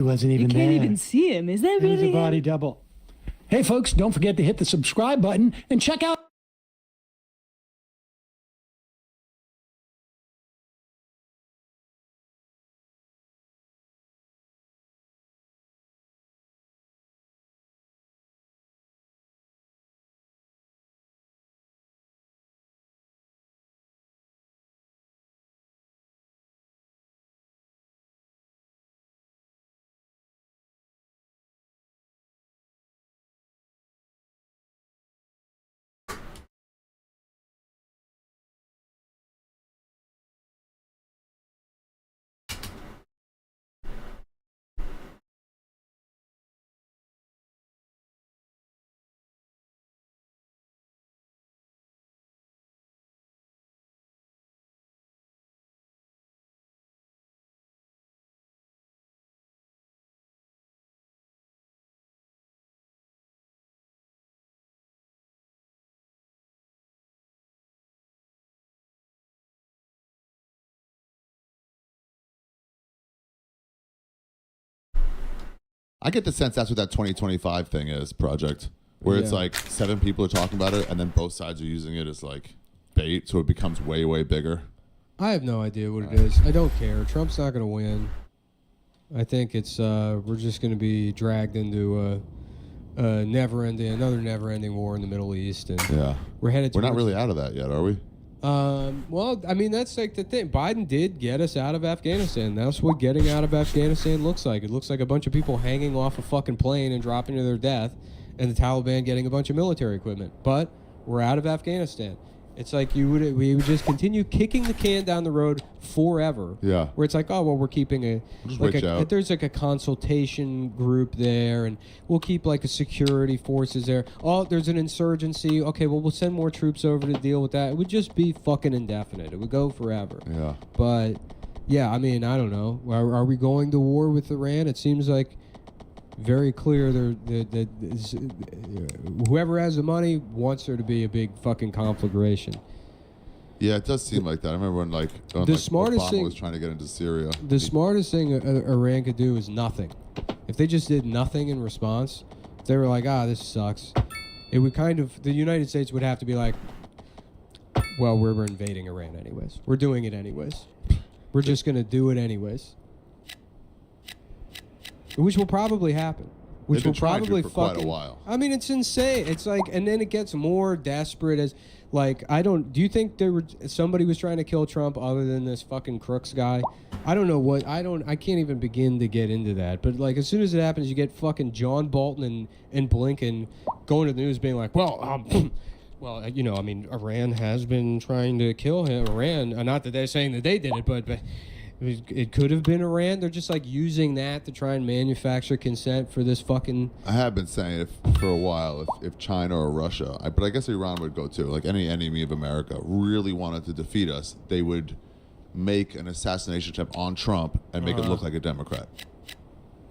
He wasn't even You there. can't even see him. Is that It was really a body him? double. Hey, folks, don't forget to hit the subscribe button and check out. I get the sense that's what that 2025 thing is, project, where it's like 7 people are talking about it, and then both sides are using it as like bait, so it becomes way, way bigger. I have no idea what it is. I don't care. Trump's not going to win. I think it's we're just going to be dragged into another never-ending war in the Middle East, and Yeah, we're headed. we're not towards- really out of that yet, are we? Well, I mean, that's like the thing. Biden did get us out of Afghanistan. That's what getting out of Afghanistan looks like. It looks like a bunch of people hanging off a fucking plane and dropping to their death, and the Taliban getting a bunch of military equipment. But we're out of Afghanistan. It's like we would just continue kicking the can down the road forever. Yeah. Where it's like, oh well, we're keeping Just reach out. there's like a consultation group there, and we'll keep like a security forces there. Oh, there's an insurgency. Okay, well we'll send more troops over to deal with that. It would just be fucking indefinite. It would go forever. Yeah. But yeah, I mean, I don't know. Are we going to war with Iran? It seems like very clear that whoever has the money wants there to be a big fucking conflagration. Yeah, it does seem like that. I remember when smartest Obama thing- was trying to get into Syria. The smartest thing Iran could do is nothing. If they just did nothing in response, if they were like, this sucks, it would the United States would have to be like, well, we're invading Iran anyways. We're doing it anyways. We're just going to do it anyways. Which will probably happen. Which They've will been trying to probably for quite a fucking. while. I mean, it's insane. It's like, and then it gets more desperate as, like, do you think somebody was trying to kill Trump other than this fucking Crooks guy? I don't know I can't even begin to get into that. But like, as soon as it happens, you get fucking John Bolton and Blinken going to the news being like, well, well, I mean, Iran has been trying to kill him. Iran, not that they're saying that they did it, but it could have been Iran. They're just like using that to try and manufacture consent for this fucking. I have been saying for a while if China or Russia, but I guess Iran would go too. Like any enemy of America really wanted to defeat us, they would make an assassination attempt on Trump and make it look like a Democrat,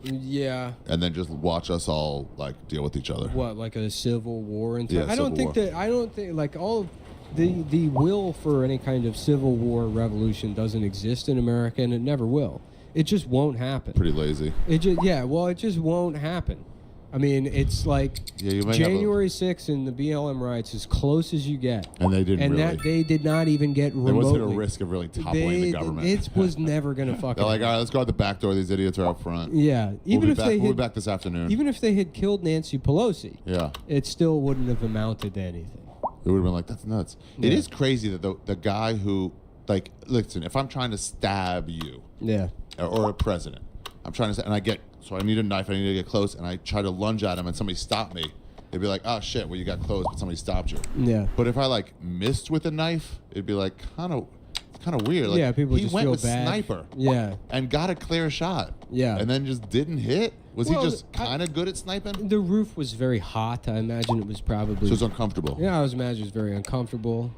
Yeah. and then just watch us all like deal with each other. What, like a civil war and Yeah, I don't civil think war. I don't think like all of the will for any kind of civil war revolution doesn't exist in America, and it never will. It just won't happen. Pretty lazy. It just won't happen. I mean, it's like Yeah, you may have January 6th and the BLM riots as close as you get. And they didn't and really. that they did not even get There remotely. wasn't a risk of really toppling the government. It was never going to fucking They're like, all right, let's go out the back door. These idiots are out front. Yeah. Even if they we'll had, be back this afternoon. even if they had killed Nancy Pelosi, Yeah. it still wouldn't have amounted to anything. It would have been like, that's nuts. It Yeah. is crazy that the guy who, like, listen, if I'm trying to stab you Yeah. or a president, I'm trying to, and I get, so I need a knife, I need to get close, and I try to lunge at him and somebody stopped me, they'd be like, oh shit, well you got close, but somebody stopped you. Yeah. But if I like missed with a knife, it'd be like kind of weird. Like, Yeah, people he just went feel with bad. sniper Yeah. and got a clear shot. Yeah. And then just didn't hit. Was Well, he just kind of good at sniping? The roof was very hot. I imagine it was probably. So it's uncomfortable. Yeah, I was imagining it was very uncomfortable.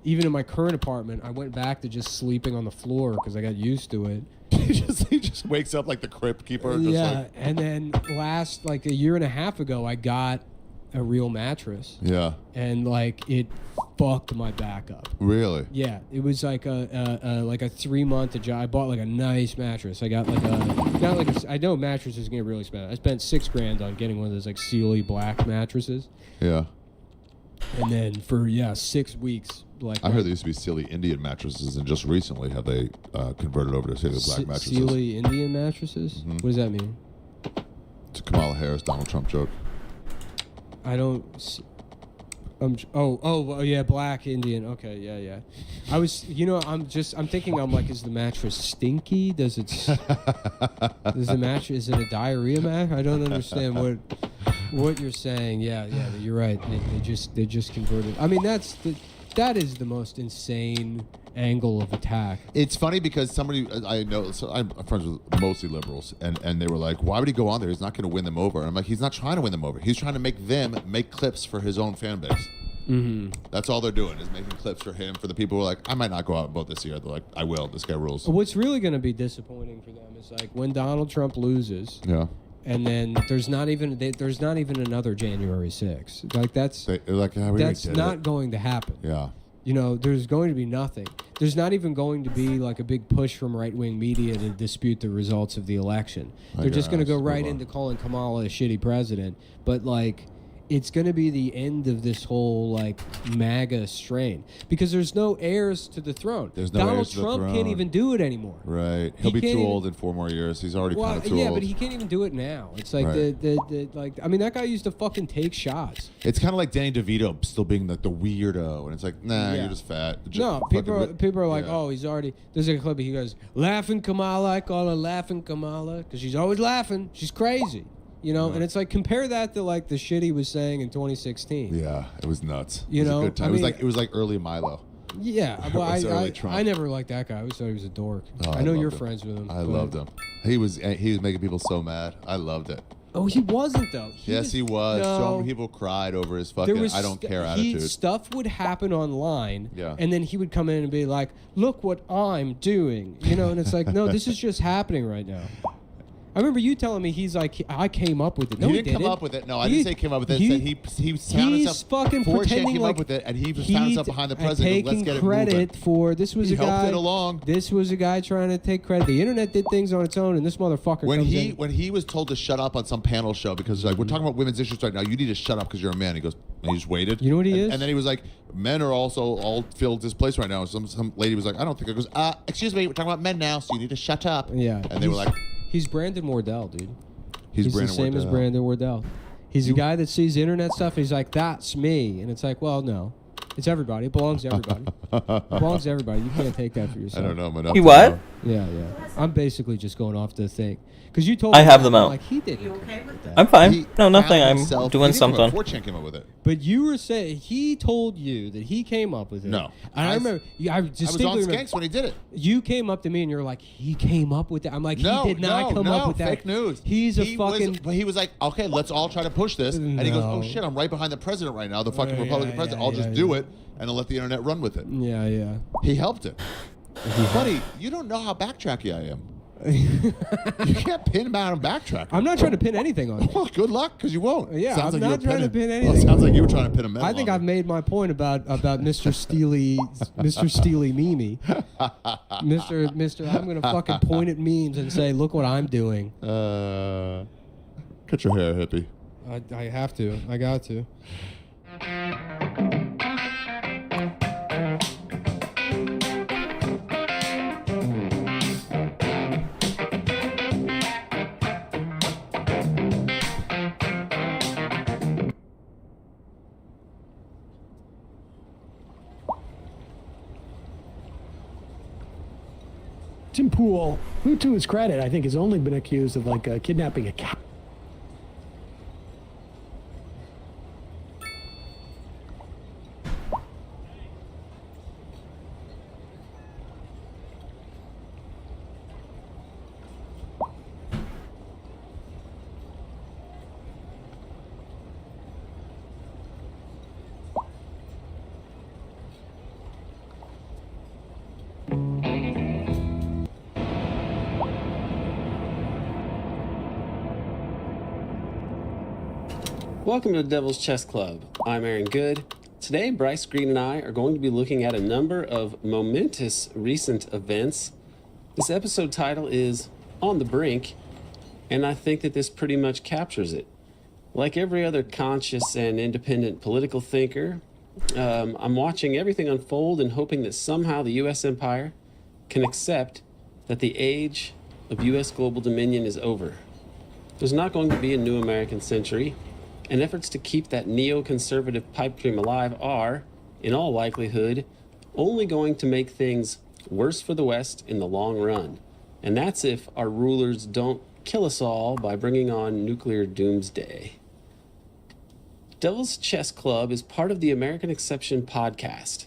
Even in my current apartment, I went back to just sleeping on the floor because I got used to it. he just wakes up like the crypt keeper. Just Yeah, like, and then like a year and a half ago, I got a real mattress, Yeah. and like it fucked my back up. Really? Yeah, it was like a 3-month adjust. I bought like a nice mattress. I got like I know mattresses can get really expensive. I spent $6,000 on getting one of those like Sealy black mattresses, Yeah. and then for 6 weeks, like I heard there used to be Sealy Indian mattresses, and just recently have they converted over to Sealy black mattresses. Sealy Indian mattresses. What does that mean? It's a Kamala Harris, Donald Trump joke. I don't. Oh yeah, black Indian. Okay, yeah. I was, I'm thinking, is the mattress stinky? Is the mattress, is it a diarrhea mat? I don't understand what you're saying. Yeah, you're right. They just converted. I mean, that is the most insane angle of attack. It's funny because somebody I know, so I'm friends with mostly liberals, and they were like, "Why would he go on there? He's not going to win them over." And I'm like, "He's not trying to win them over. He's trying to make them make clips for his own fan base. Mm-hmm. That's all they're doing is making clips for him. For the people who are like, I might not go out and vote this year. They're like, I will. This guy rules." What's really going to be disappointing for them is like when Donald Trump loses. Yeah. And then there's not even another January 6th. Like that's not going to happen. Yeah. There's going to be nothing. There's not even going to be like a big push from right-wing media to dispute the results of the election. They're just going to go right into calling Kamala a shitty president. But like, it's going to be the end of this whole like MAGA strain because there's no heirs to the throne. There's no Donald heirs to the Trump throne. Can't even do it anymore. Right. He'll be too old in 4 more years. He's already kind of too old. Yeah, but he can't even do it now. It's like Right. that guy used to fucking take shots. It's kind of like Danny DeVito still being the weirdo, and it's like, nah, you're just fat. No, people are like, oh, he's already. There's a clip. He goes, laughing Kamala. I call her laughing Kamala because she's always laughing. She's crazy. And it's like compare that to like the shit he was saying in 2016. Yeah, it was nuts. You it was know, a good time. It was like early Milo. Yeah, well, It was early Trump. I never liked that guy. I always thought he was a dork. Oh, I know loved you're him. friends with him. I loved him. He was making people so mad. I loved it. Oh, he wasn't though. He was. No. So many people cried over his fucking I don't care attitude. Stuff would happen online, Yeah. and then he would come in and be like, "Look what I'm doing," and it's like, no, this is just happening right now. I remember you telling me he's like, I came up with it. No, he didn't come up with it. No, I didn't say he came up with it. He, I said he found he's himself. fucking 4chan pretending came like up with it, and he found himself behind the president. Let's get it credit moving. for this was He a helped guy. it along. This was a guy trying to take credit. The internet did things on its own, and this motherfucker When comes in. when he was told to shut up on some panel show because like we're talking about women's issues right now, you need to shut up because you're a man. He goes, and he just waited. You know what he is? And then he was like, men are also all filled this place right now. And some lady was like, I don't think it goes. Excuse me, we're talking about men now, so you need to shut up. Yeah, And they were like, he's Brandon Wardell, dude. he's the Brandon same as Wardell. Brandon Wardell. He's a guy that sees internet stuff. And he's like, that's me, and it's like, well, no, it's everybody. It belongs to everybody. It belongs to everybody. You can't take that for I yourself. don't know. I'm enough You to what? know. Yeah. I'm basically just going off the thing because you told me I have that, them I'm out. Like he didn't. agree with that. I'm fine. He No, nothing. found I'm himself- doing he didn't come up- something. 4chan came up with it. But you were saying he told you that he came up with it. No. and I remember. I I was distinctly on remember. Skanks when he did it. You came up to me and you're like, he came up with that. I'm like, No, he did not come up with that. fake news. He's a fucking. But he was like, okay, let's all try to push this. And he goes, No. oh shit, I'm right behind the president right now, the fucking Yeah, Republican yeah, president. yeah, I'll just yeah, do yeah. it and I'll let the internet run with it. Yeah. He helped it. Buddy, you don't know how backtracky I am. You can't pin him out and backtrack. I'm not trying to pin anything on you. Well, good luck, because you won't. Yeah, Sounds I'm like you not were trying to pinning- pin Well, it anything. sounds like you were trying to pin a medal I think on I've me. made my point about Mr. Steely Mimi. Mr. I'm gonna fucking point at memes and say, look what I'm doing. Cut your hair, hippie. I have to. I got to. Tim Pool, who to his credit, I think has only been accused of like kidnapping a cat. Welcome to the Devil's Chess Club. I'm Aaron Good. Today, Bryce Green and I are going to be looking at a number of momentous recent events. This episode title is On the Brink, and I think that this pretty much captures it. Like every other conscious and independent political thinker, I'm watching everything unfold and hoping that somehow the U.S. empire can accept that the age of U.S. global dominion is over. There's not going to be a new American century, and efforts to keep that neoconservative pipe dream alive are, in all likelihood, only going to make things worse for the West in the long run. And that's if our rulers don't kill us all by bringing on nuclear doomsday. Devil's Chess Club is part of the American Exception podcast.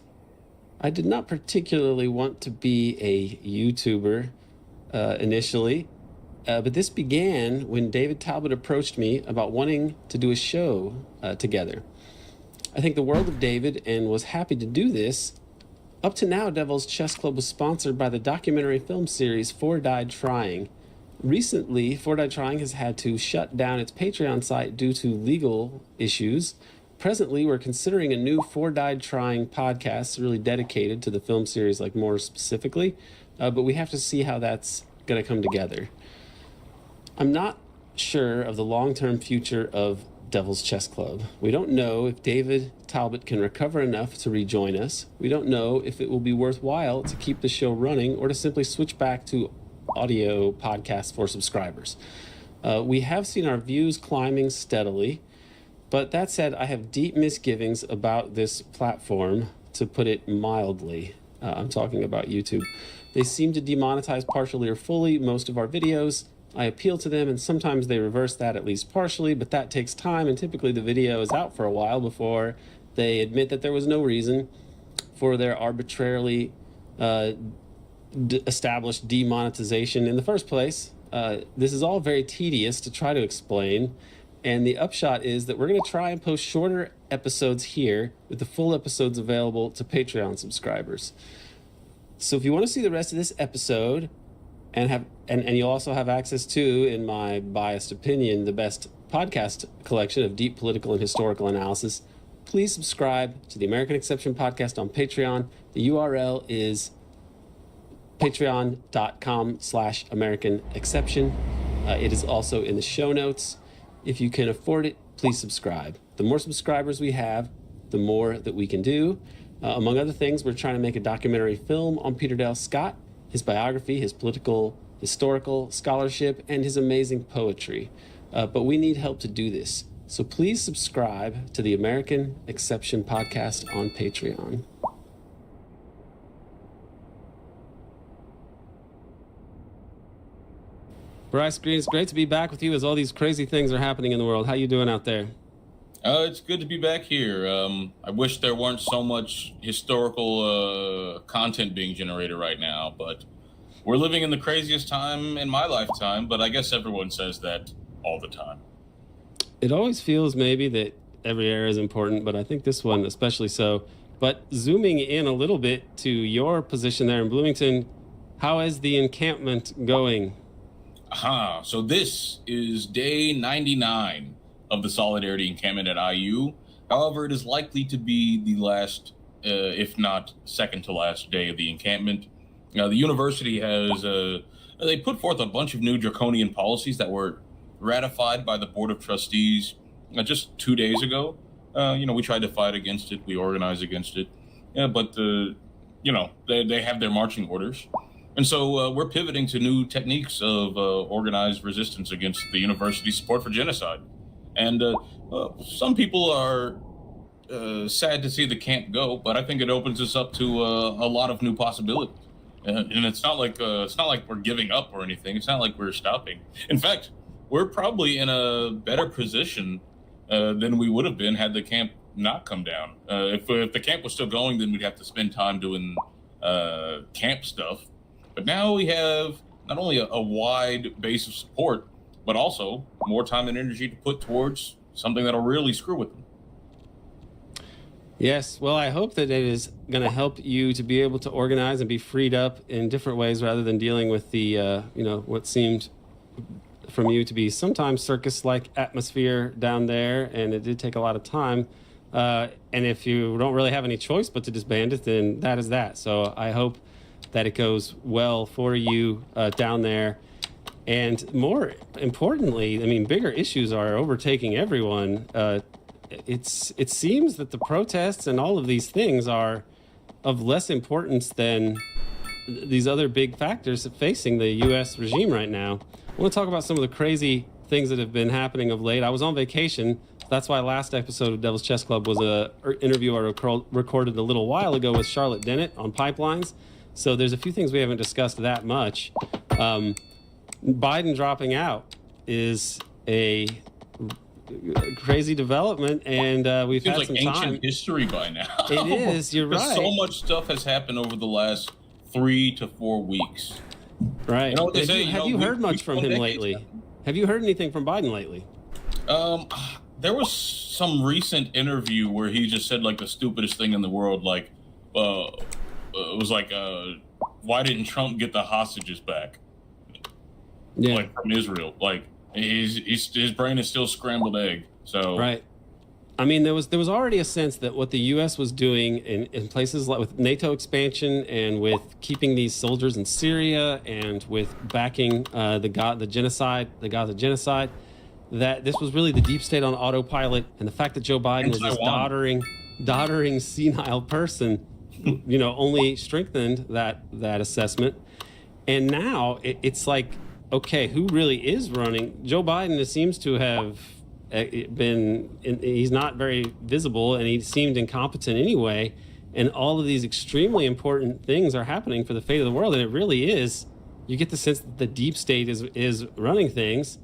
I did not particularly want to be a YouTuber initially, but this began when David Talbot approached me about wanting to do a show together. I think the world of David and was happy to do this. Up to now, Devil's Chess Club was sponsored by the documentary film series Four Died Trying. Recently, Four Died Trying has had to shut down its Patreon site due to legal issues. Presently, we're considering a new Four Died Trying podcast really dedicated to the film series, like more specifically, but we have to see how that's going to come together. I'm not sure of the long-term future of Devil's Chess Club. We don't know if David Talbot can recover enough to rejoin us. We don't know if it will be worthwhile to keep the show running or to simply switch back to audio podcasts for subscribers. We have seen our views climbing steadily, but that said, I have deep misgivings about this platform, to put it mildly. I'm talking about YouTube. They seem to demonetize partially or fully most of our videos. I appeal to them, and sometimes they reverse that at least partially, but that takes time, and typically the video is out for a while before they admit that there was no reason for their arbitrarily established demonetization in the first place. This is all very tedious to try to explain, and the upshot is that we're going to try and post shorter episodes here with the full episodes available to Patreon subscribers. So if you want to see the rest of this episode, and you'll also have access to, in my biased opinion, the best podcast collection of deep political and historical analysis, please subscribe to the American Exception podcast on Patreon. The URL is patreon.com/American Exception. It is also in the show notes. If you can afford it, please subscribe. The more subscribers we have, the more that we can do. Among other things, we're trying to make a documentary film on Peter Dale Scott, his biography, his political, historical scholarship, and his amazing poetry. But we need help to do this. So please subscribe to the American Exception podcast on Patreon. Bryce Green, it's great to be back with you as all these crazy things are happening in the world. How you doing out there? It's good to be back here. I wish there weren't so much historical content being generated right now, but we're living in the craziest time in my lifetime, but I guess everyone says that all the time. It always feels maybe that every era is important, but I think this one especially so. But zooming in a little bit to your position there in Bloomington, how is the encampment going? So this is day 99 of the Solidarity encampment at IU. However, it is likely to be the last, if not second to last day of the encampment. The university has, they put forth a bunch of new draconian policies that were ratified by the Board of Trustees just 2 days ago. We tried to fight against it. We organized against it. But they have their marching orders. And so we're pivoting to new techniques of organized resistance against the university's support for genocide. And some people are sad to see the camp go, but I think it opens us up to a lot of new possibilities. And it's not like we're giving up or anything. It's not like we're stopping. In fact, we're probably in a better position than we would have been had the camp not come down. If the camp was still going, then we'd have to spend time doing camp stuff. But now we have not only a wide base of support, but also more time and energy to put towards something that'll really screw with them. Yes, well, I hope that it is going to help you to be able to organize and be freed up in different ways rather than dealing with the, what seemed from you to be sometimes circus-like atmosphere down there, and it did take a lot of time. And if you don't really have any choice but to disband it, then that is that. So I hope that it goes well for you down there. And more importantly, I mean, bigger issues are overtaking everyone. It seems that the protests and all of these things are of less importance than these other big factors facing the U.S. regime right now. I want to talk about some of the crazy things that have been happening of late. I was on vacation. That's why last episode of Devil's Chess Club was a interview I recorded a little while ago with Charlotte Dennett on pipelines. So there's a few things we haven't discussed that much. Biden dropping out is a crazy development, and we've Seems had like some ancient time. history by now. It is. You're right. So much stuff has happened over the last 3 to 4 weeks. Right. You know what they say, Have you you know, heard much from him decades lately? now. Have you heard anything from Biden lately? There was some recent interview where he just said like the stupidest thing in the world, like, it was like, why didn't Trump get the hostages back? Yeah. Like from Israel. Like his brain is still scrambled egg. So Right. I mean, there was already a sense that what the U.S. was doing in places like with NATO expansion and with keeping these soldiers in Syria and with backing the Gaza genocide, that this was really the deep state on autopilot, and the fact that Joe Biden And is this Taiwan. doddering, senile person, only strengthened that assessment. And now it's like, okay, who really is running? Joe Biden seems to have he's not very visible, and he seemed incompetent anyway. And all of these extremely important things are happening for the fate of the world. And it really is. You get the sense that the deep state is running things.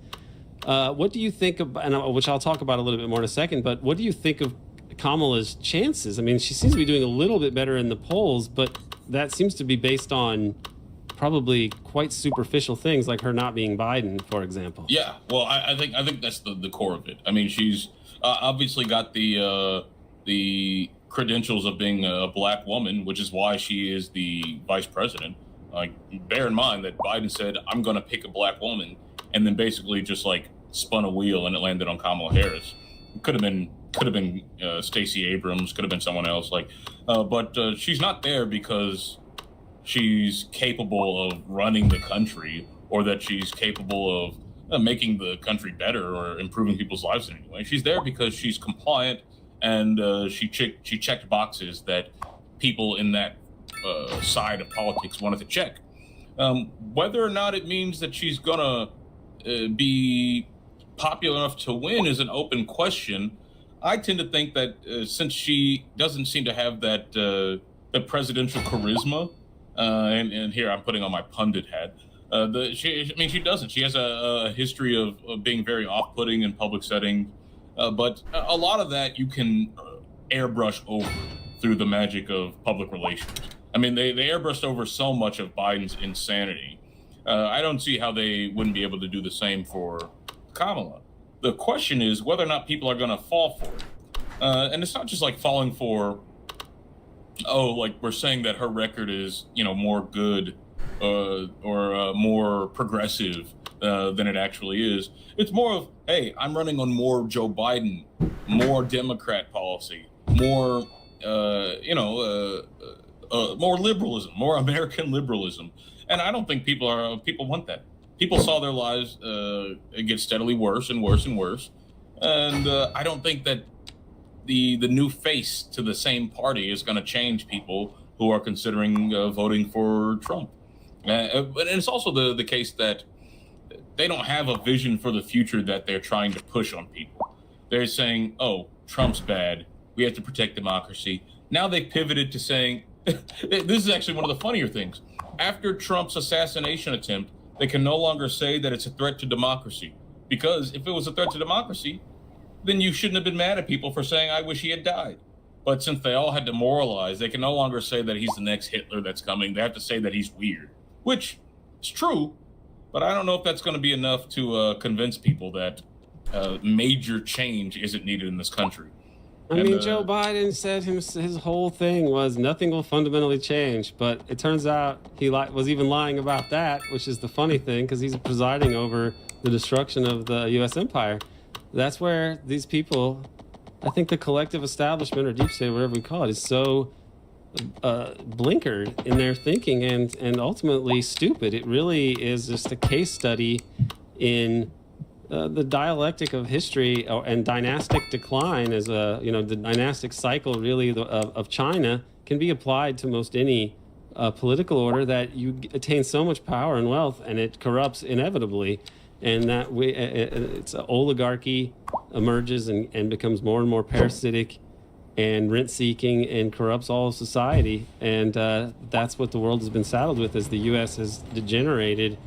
What do you think of, which I'll talk about a little bit more in a second, but what do you think of Kamala's chances? I mean, she seems to be doing a little bit better in the polls, but that seems to be based on probably quite superficial things like her not being Biden, for example. Yeah, well, I think that's the core of it. I mean, she's obviously got the credentials of being a black woman, which is why she is the vice president. Like, bear in mind that Biden said, "I'm going to pick a black woman," and then basically just like spun a wheel and it landed on Kamala Harris. It could have been Stacey Abrams, could have been someone else. But she's not there because she's capable of running the country, or that she's capable of making the country better or improving people's lives in any way. She's there because she's compliant, and she checked boxes that people in that side of politics wanted to check. Whether or not it means that she's gonna be popular enough to win is an open question. I tend to think that since she doesn't seem to have that presidential charisma, and here I'm putting on my pundit hat. She doesn't. She has a history of being very off-putting in public settings, but a lot of that you can airbrush over through the magic of public relations. I mean, they airbrushed over so much of Biden's insanity. I don't see how they wouldn't be able to do the same for Kamala. The question is whether or not people are going to fall for it. And it's not just like falling for, like we're saying that her record is, more good or more progressive than it actually is. It's more of, hey, I'm running on more Joe Biden, more Democrat policy, more, more liberalism, more American liberalism. And I don't think people want that. People saw their lives get steadily worse and worse and worse. And I don't think that the new face to the same party is going to change people who are considering voting for Trump. And it's also the case that they don't have a vision for the future that they're trying to push on people. They're saying, oh, Trump's bad. We have to protect democracy. Now they pivoted to saying, this is actually one of the funnier things. After Trump's assassination attempt, they can no longer say that it's a threat to democracy. Because if it was a threat to democracy, then you shouldn't have been mad at people for saying, I wish he had died. But since they all had demoralized, they can no longer say that he's the next Hitler that's coming. They have to say that he's weird, which is true. But I don't know if that's going to be enough to convince people that major change isn't needed in this country. I mean, Joe Biden said his whole thing was nothing will fundamentally change, but it turns out he was even lying about that, which is the funny thing, because he's presiding over the destruction of the U.S. empire. That's where these people, I think the collective establishment or deep state, whatever we call it, is so blinkered in their thinking and ultimately stupid. It really is just a case study in the dialectic of history and dynastic decline as the dynastic cycle really of China can be applied to most any political order, that you attain so much power and wealth and it corrupts inevitably, and that it's an oligarchy emerges and becomes more and more parasitic and rent-seeking and corrupts all of society. And that's what the world has been saddled with as the U.S. has degenerated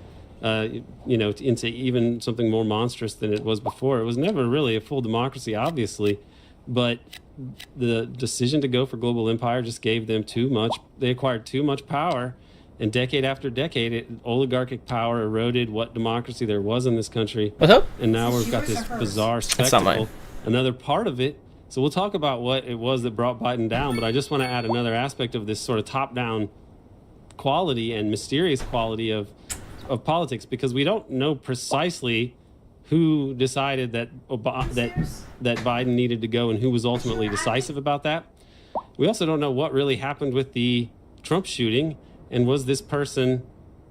into even something more monstrous than it was before. It was never really a full democracy, obviously, but the decision to go for global empire just gave them too much. They acquired too much power, and decade after decade, oligarchic power eroded what democracy there was in this country. What's up? And now we've got this bizarre not mine. spectacle. Another part of it. So we'll talk about what it was that brought Biden down, but I just want to add another aspect of this sort of top-down quality and mysterious quality of politics, because we don't know precisely who decided that Biden needed to go and who was ultimately decisive about that. We also don't know what really happened with the Trump shooting, and was this person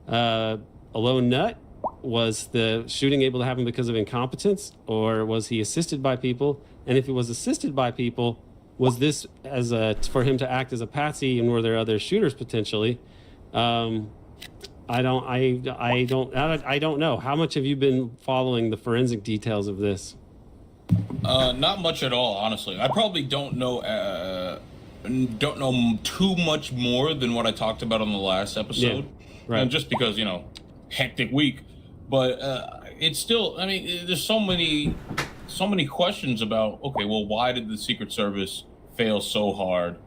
a lone nut? Was the shooting able to happen because of incompetence, or was he assisted by people? And if he was assisted by people, was this for him to act as a patsy, and were there other shooters potentially? I don't know. How much have you been following the forensic details of this? Not much at all, honestly. I probably don't know too much more than what I talked about on the last episode. Yeah, right. Just because, hectic week. But it's still, I mean, there's so many questions about, okay, well, why did the Secret Service fail so hard?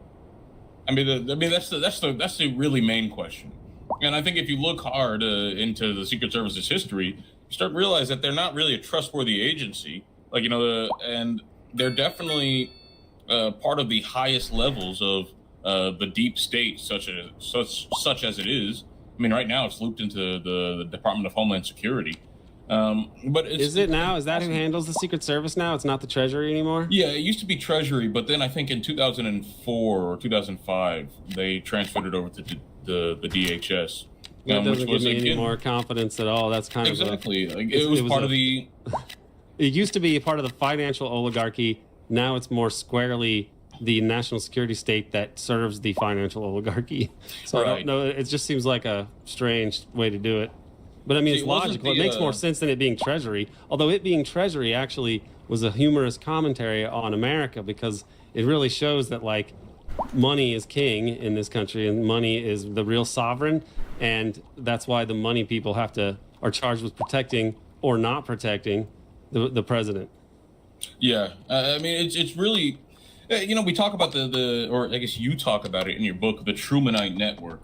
I mean, that's the really main question. And I think if you look hard into the Secret Service's history, you start to realize that they're not really a trustworthy agency. And they're definitely part of the highest levels of the deep state, such as it is. I mean, right now it's looped into the Department of Homeland Security. But is it now? Is that who handles the Secret Service now? It's not the Treasury anymore? Yeah, it used to be Treasury, but then I think in 2004 or 2005 they transferred it over to the DHS. That doesn't give me any more confidence at all. That's kind exactly. of it was part of the. It used to be a part of the financial oligarchy. Now it's more squarely the national security state that serves the financial oligarchy. So right. I don't know. It just seems like a strange way to do it. But I mean, it's logical. It makes more sense than it being Treasury. Although it being Treasury actually was a humorous commentary on America, because it really shows that, like, money is king in this country and money is the real sovereign. And that's why the money people are charged with protecting or not protecting the president. Yeah. I mean, it's really, we talk about or I guess you talk about it in your book, the Trumanite Network.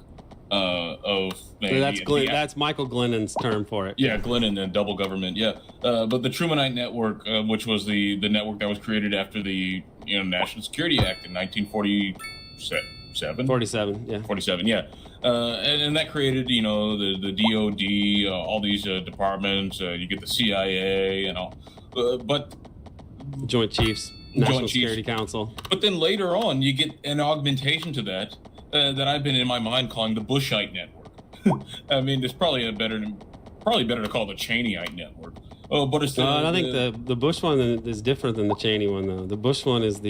That's Michael Glennon's term for it. Yeah, Glennon and double government. Yeah, but the Trumanite Network, which was the network that was created after the National Security Act in 1947. 47. Yeah. 47. Yeah, and that created the DOD, all these departments. You get the CIA and all, but Joint Chiefs, National Security Council. But then later on, you get an augmentation to that. That I've been in my mind calling the Bushite network. I mean, it's probably better to call it the Cheneyite network. Oh, but it's I think the Bush one is different than the Cheney one, though. The Bush one is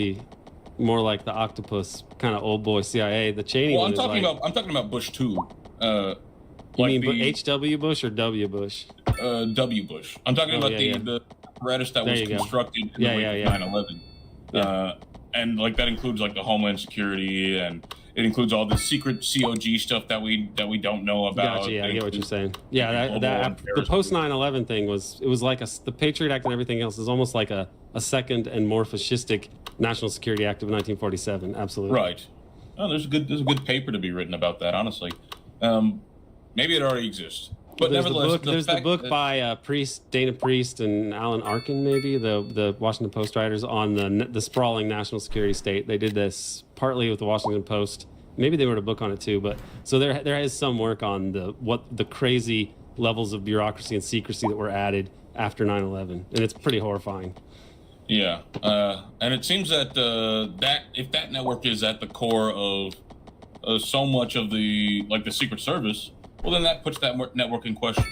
more like the octopus kind of old boy CIA. The Cheney one is I'm talking about Bush 2. You mean H.W. Bush or W. Bush? W. Bush. I'm talking about the apparatus that was constructed in the wake of 9/11. Yeah. And like that includes like the Homeland Security, and it includes all the secret COG stuff that we don't know about. Gotcha, yeah, I get what you're saying. Yeah, the post 9/11 thing was like the Patriot Act and everything else is almost like a second and more fascistic National Security Act of 1947. Absolutely. Right. Oh, there's a good paper to be written about that. Honestly, maybe it already exists. But nevertheless, there's the book by Dana Priest and Alan Arkin, maybe the Washington Post writers, on the sprawling national security state. They did this partly with the Washington Post. Maybe they wrote a book on it too. But so there is some work on the crazy levels of bureaucracy and secrecy that were added after 9/11, and it's pretty horrifying. Yeah, and it seems that that if that network is at the core of so much of the Secret Service, well, then that puts that network in question.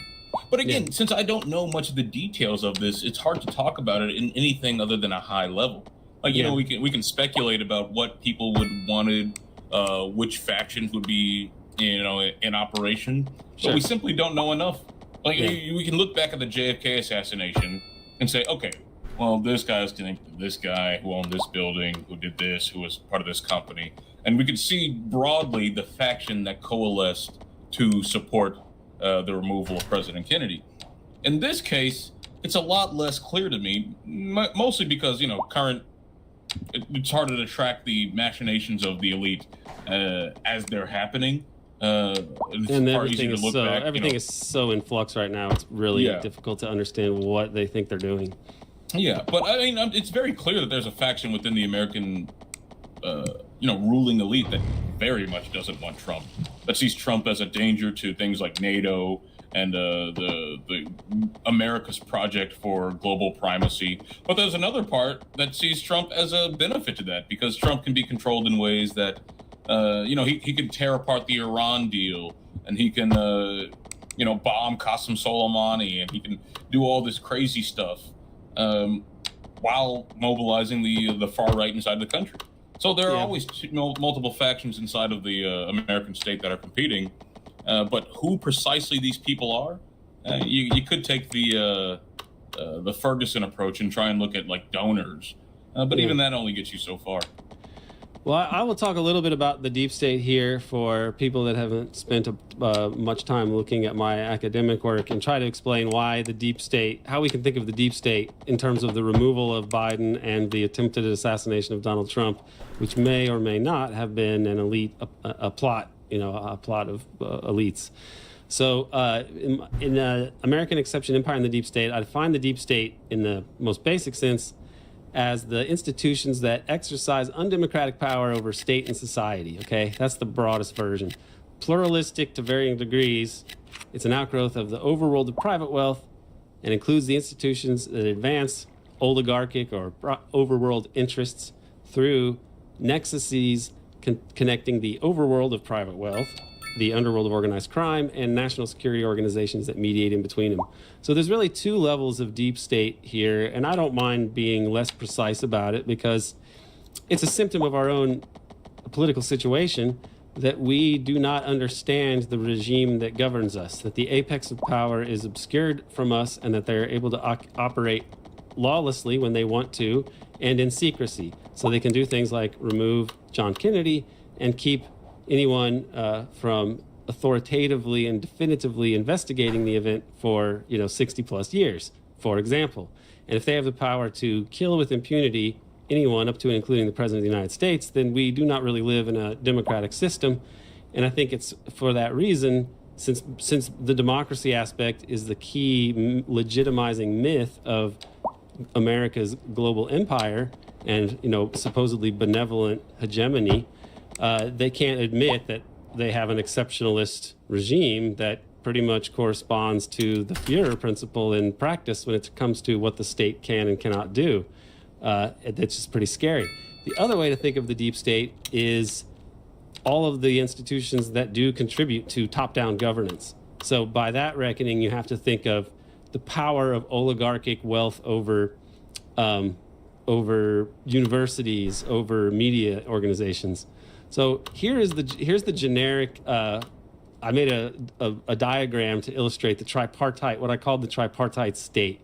But again, since I don't know much of the details of this, it's hard to talk about it in anything other than a high level. Like, you know, we can speculate about what people would wanted, which factions would be, you know, in operation, but we simply don't know enough. Like, we can look back at the JFK assassination and say, okay, well, this guy's connected to this guy who owned this building, who did this, who was part of this company. And we could see broadly the faction that coalesced to support the removal of President Kennedy. In this case, it's a lot less clear to me, mostly because, you know, it's harder to track the machinations of the elite as they're happening. And everything is so in flux right now. It's really difficult to understand what they think they're doing. Yeah, but I mean, it's very clear that there's a faction within the American, ruling elite that very much doesn't want Trump. That sees Trump as a danger to things like NATO and the America's project for global primacy. But there's another part that sees Trump as a benefit to that, because Trump can be controlled in ways that, he can tear apart the Iran deal, and he can, bomb Qasem Soleimani, and he can do all this crazy stuff while mobilizing the far right inside the country. So there are always multiple factions inside of the American state that are competing. But who precisely these people are, you could take the Ferguson approach and try and look at like donors, but even that only gets you so far. Well, I will talk a little bit about the deep state here for people that haven't spent much time looking at my academic work, and try to explain why the deep state, how we can think of the deep state in terms of the removal of Biden and the attempted assassination of Donald Trump, which may or may not have been an elite, a plot of elites. So in American Exception, Empire, and the Deep State, I define the deep state in the most basic sense as the institutions that exercise undemocratic power over state and society, okay? That's the broadest version. Pluralistic to varying degrees, it's an outgrowth of the overworld of private wealth and includes the institutions that advance oligarchic or overworld interests through nexuses connecting the overworld of private wealth, the underworld of organized crime, and national security organizations that mediate in between them. So there's really two levels of deep state here, and I don't mind being less precise about it because it's a symptom of our own political situation that we do not understand the regime that governs us, that the apex of power is obscured from us, and that they're able to operate lawlessly when they want to and in secrecy. So they can do things like remove John Kennedy and keep anyone from authoritatively and definitively investigating the event for 60 plus years, for example. And if they have the power to kill with impunity anyone up to and including the President of the United States, then we do not really live in a democratic system. And I think it's for that reason, since the democracy aspect is the key legitimizing myth of America's global empire and supposedly benevolent hegemony, they can't admit that they have an exceptionalist regime that pretty much corresponds to the Führer principle in practice when it comes to what the state can and cannot do. That's just pretty scary. The other way to think of the deep state is all of the institutions that do contribute to top-down governance. So by that reckoning, you have to think of the power of oligarchic wealth over universities, over media organizations. So here's the generic. I made a diagram to illustrate the tripartite, what I called the tripartite state,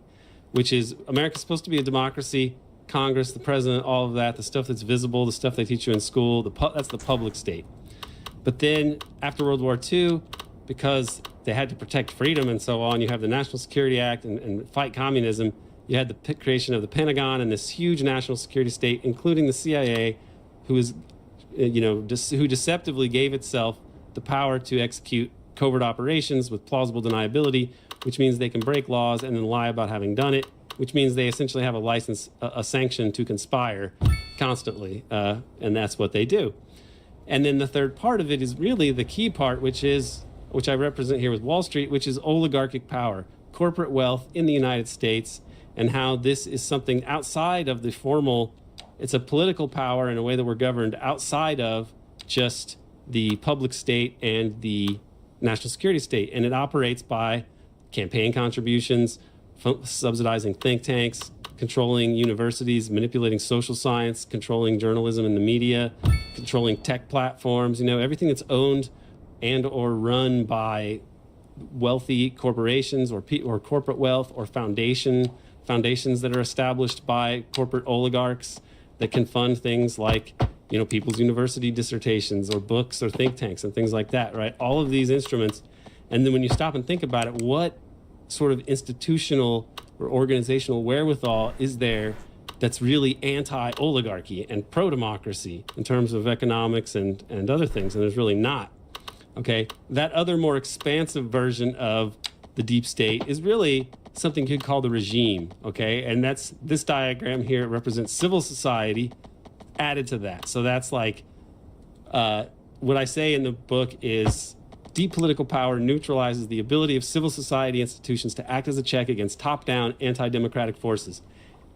which is America's supposed to be a democracy, Congress, the president, all of that, the stuff that's visible, the stuff they teach you in school, that's the public state. But then after World War II, because they had to protect freedom and so on, you have the National Security Act and fight communism. You had the creation of the Pentagon and this huge national security state, including the CIA, who deceptively gave itself the power to execute covert operations with plausible deniability, which means they can break laws and then lie about having done it, which means they essentially have a license, a sanction to conspire constantly, and that's what they do. And then the third part of it is really the key part, which I represent here with Wall Street, which is oligarchic power. corporate wealth in the United States, and how this is something outside of the formal, it's a political power in a way that we're governed outside of just the public state and the national security state. And it operates by campaign contributions, subsidizing think tanks, controlling universities, manipulating social science, controlling journalism and the media, controlling tech platforms, everything that's owned and or run by wealthy corporations or corporate wealth or foundations that are established by corporate oligarchs that can fund things like people's university dissertations or books or think tanks and things like that, right? All of these instruments. And then when you stop and think about it, what sort of institutional or organizational wherewithal is there that's really anti-oligarchy and pro-democracy in terms of economics and other things? And there's really not. Okay, that other more expansive version of the deep state is really something you could call the regime. Okay, and that's this diagram here. It represents civil society added to that. So that's like what I say in the book is deep political power neutralizes the ability of civil society institutions to act as a check against top-down anti-democratic forces.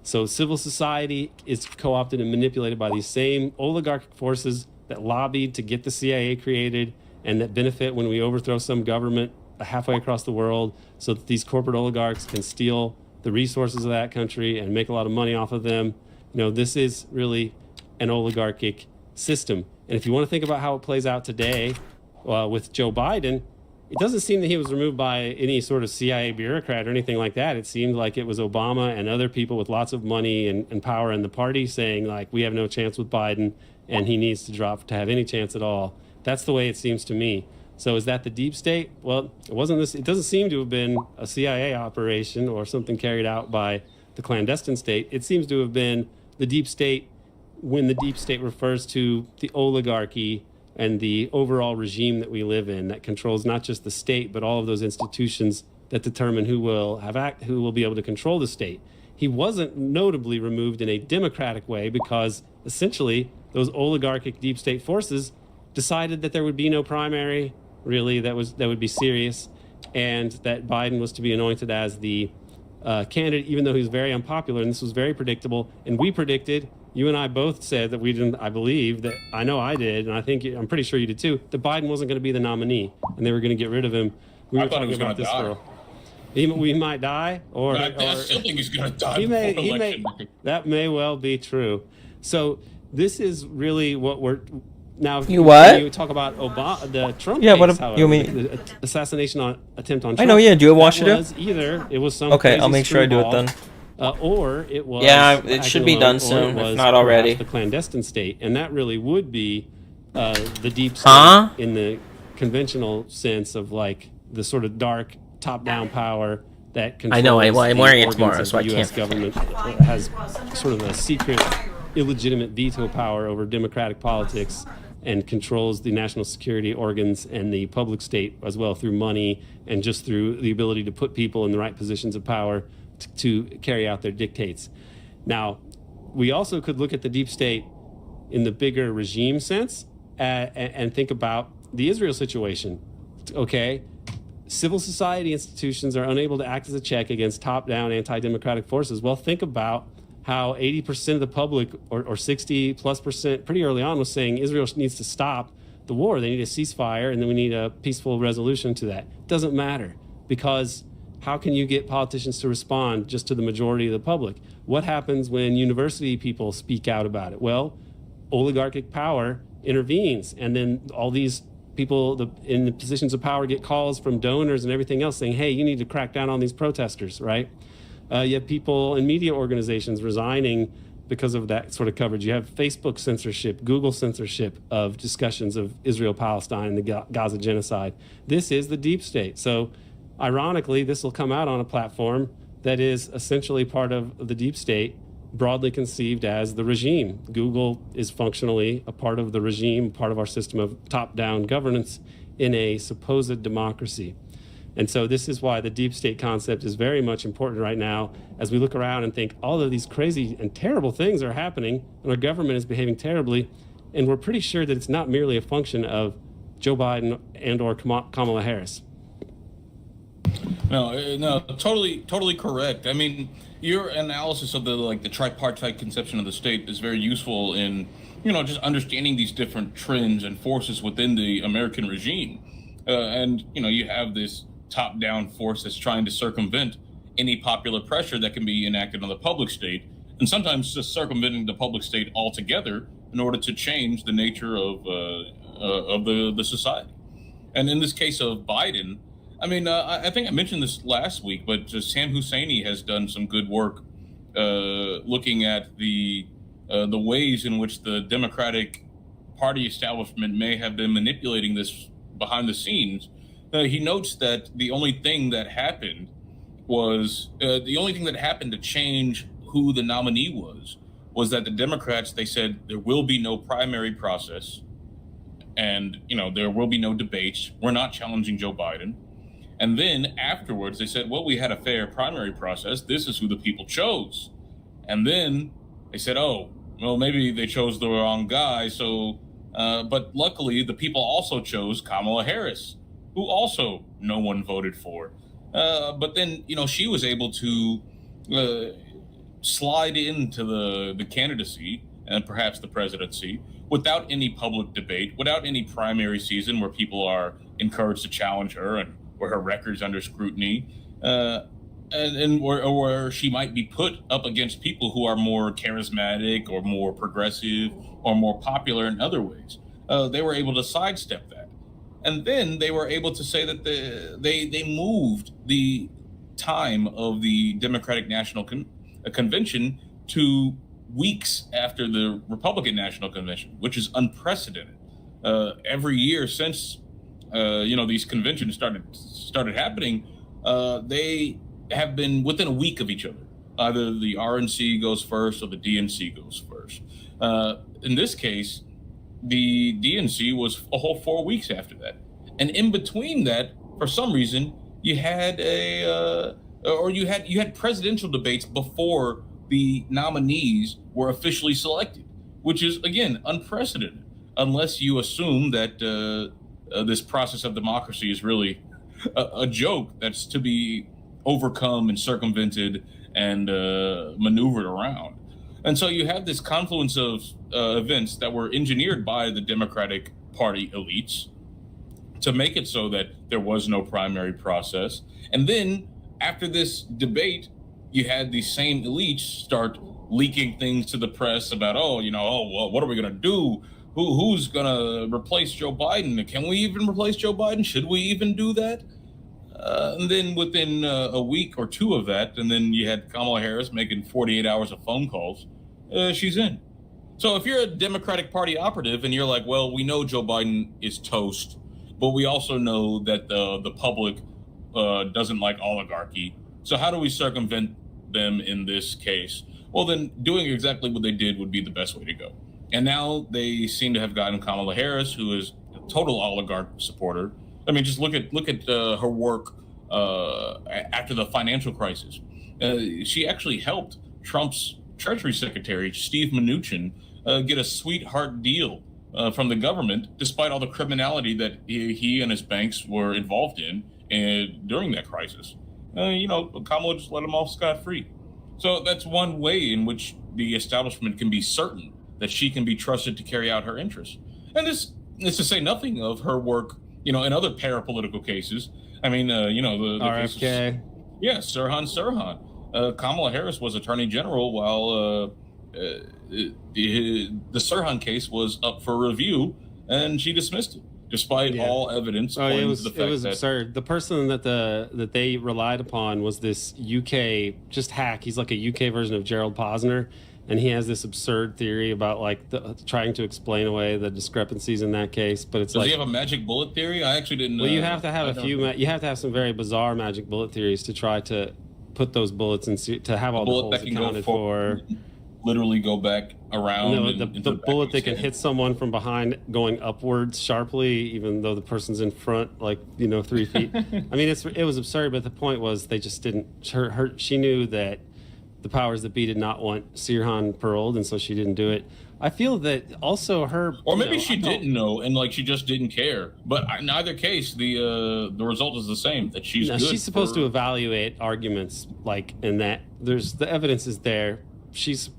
So civil society is co-opted and manipulated by these same oligarchic forces that lobbied to get the CIA created and that benefit when we overthrow some government halfway across the world so that these corporate oligarchs can steal the resources of that country and make a lot of money off of them. This is really an oligarchic system. And if you want to think about how it plays out today with Joe Biden, it doesn't seem that he was removed by any sort of CIA bureaucrat or anything like that. It seemed like it was Obama and other people with lots of money and power in the party saying, like, we have no chance with Biden and he needs to drop to have any chance at all. That's the way it seems to me. So is that the deep state? Well, it wasn't this. It doesn't seem to have been a CIA operation or something carried out by the clandestine state. It seems to have been the deep state when the deep state refers to the oligarchy and the overall regime that we live in that controls not just the state, but all of those institutions that determine who will be able to control the state. He wasn't notably removed in a democratic way because essentially those oligarchic deep state forces decided that there would be no primary really that would be serious, and that Biden was to be anointed as the candidate, even though he was very unpopular, and this was very predictable. And we predicted, you and I both said that we didn't, I believe that, I know I did, and I'm pretty sure you did too, that Biden wasn't going to be the nominee, and they were going to get rid of him. I thought he was going to die. We might die, or I still think he's going to die. That may well be true. So this is really what we're now. You what? When you talk about Obama, the Trump Yeah, case, what however, you mean? the assassination attempt on Trump. I know, yeah. Do you watch it? It was some. Okay, crazy I'll make sure I do it then. Or it was. Yeah, it should be done soon, if not already. The clandestine state, and that really would be the deep state in the conventional sense of like the sort of dark top-down power that controls. I know. I'm wearing it tomorrow, organs so I of the U.S. can't. government has sort of a secret, illegitimate veto power over democratic politics and controls the national security organs and the public state as well through money and just through the ability to put people in the right positions of power to carry out their dictates. Now, we also could look at the deep state in the bigger regime sense and think about the Israel situation. Okay, civil society institutions are unable to act as a check against top-down anti-democratic forces. Well, think about how 80% of the public, or 60+%, pretty early on, was saying Israel needs to stop the war. They need a ceasefire, and then we need a peaceful resolution to that. It doesn't matter, because how can you get politicians to respond just to the majority of the public? What happens when university people speak out about it? Well, oligarchic power intervenes, and then all these people in the positions of power get calls from donors and everything else saying, hey, you need to crack down on these protesters, right? You have people in media organizations resigning because of that sort of coverage. You have Facebook censorship, Google censorship of discussions of Israel-Palestine and the Gaza genocide. This is the deep state. So ironically, this will come out on a platform that is essentially part of the deep state, broadly conceived as the regime. Google is functionally a part of the regime, part of our system of top-down governance in a supposed democracy. And so this is why the deep state concept is very much important right now as we look around and think all of these crazy and terrible things are happening and our government is behaving terribly. And we're pretty sure that it's not merely a function of Joe Biden and or Kamala Harris. No, totally correct. I mean, your analysis of the tripartite conception of the state is very useful in, just understanding these different trends and forces within the American regime. And you have this top-down force that's trying to circumvent any popular pressure that can be enacted on the public state, and sometimes just circumventing the public state altogether in order to change the nature of the society. And in this case of Biden, I mean, I think I mentioned this last week, but Sam Husseini has done some good work looking at the ways in which the Democratic Party establishment may have been manipulating this behind the scenes. He notes that the only thing that happened to change who the nominee was that the Democrats, they said there will be no primary process, and there will be no debates. We're not challenging Joe Biden. And then afterwards, they said, well, we had a fair primary process. This is who the people chose. And then they said, oh, well, maybe they chose the wrong guy. So, but luckily, the people also chose Kamala Harris, who also no one voted for. But then, she was able to slide into the candidacy and perhaps the presidency without any public debate, without any primary season where people are encouraged to challenge her and where her record's under scrutiny, and where she might be put up against people who are more charismatic or more progressive or more popular in other ways. They were able to sidestep that. And then they were able to say that they moved the time of the Democratic National Convention to weeks after the Republican National Convention, which is unprecedented. Every year since these conventions started happening, they have been within a week of each other. Either the RNC goes first or the DNC goes first. In this case, the DNC was a whole 4 weeks after that, and in between that, for some reason, you had you had presidential debates before the nominees were officially selected, which is again unprecedented, unless you assume that this process of democracy is really a joke that's to be overcome and circumvented and maneuvered around. And so you have this confluence of events that were engineered by the Democratic Party elites to make it so that there was no primary process. And then after this debate, you had these same elites start leaking things to the press about, well, what are we going to do? Who's going to replace Joe Biden? Can we even replace Joe Biden? Should we even do that? And then within a week or two of that, and then you had Kamala Harris making 48 hours of phone calls, she's in. So if you're a Democratic Party operative and you're like, well, we know Joe Biden is toast, but we also know that the public doesn't like oligarchy. So how do we circumvent them in this case? Well, then doing exactly what they did would be the best way to go. And now they seem to have gotten Kamala Harris, who is a total oligarch supporter. I mean, just look at her work after the financial crisis. She actually helped Trump's Treasury Secretary, Steve Mnuchin, get a sweetheart deal from the government, despite all the criminality that he and his banks were involved in during that crisis. Kamala just let him off scot-free. So that's one way in which the establishment can be certain that she can be trusted to carry out her interests. And this is to say nothing of her work, in other parapolitical cases. I mean, the RFK. Cases, Sirhan Sirhan. Kamala Harris was Attorney General while the Sirhan case was up for review, and she dismissed it, despite all evidence pointing to the fact it was that absurd. The person that they relied upon was this UK just hack. He's like a UK version of Gerald Posner, and he has this absurd theory about trying to explain away the discrepancies in that case. But it's Does he have a magic bullet theory? I actually didn't. Well, you have to have you have to have some very bizarre magic bullet theories to try to put those bullets in, to have all the holes accounted for. Literally go back around. The bullet that can hit someone from behind going upwards sharply, even though the person's in front, 3 feet. I mean, it was absurd, but the point was they just didn't. She knew that the powers that be did not want Sirhan paroled, and so she didn't do it. I feel that also her, Or you maybe know, she I don't- didn't know, and like she just didn't care. But in either case, the result is the same. That she's No, good. she's supposed for- to evaluate arguments, like in that there's the evidence is there.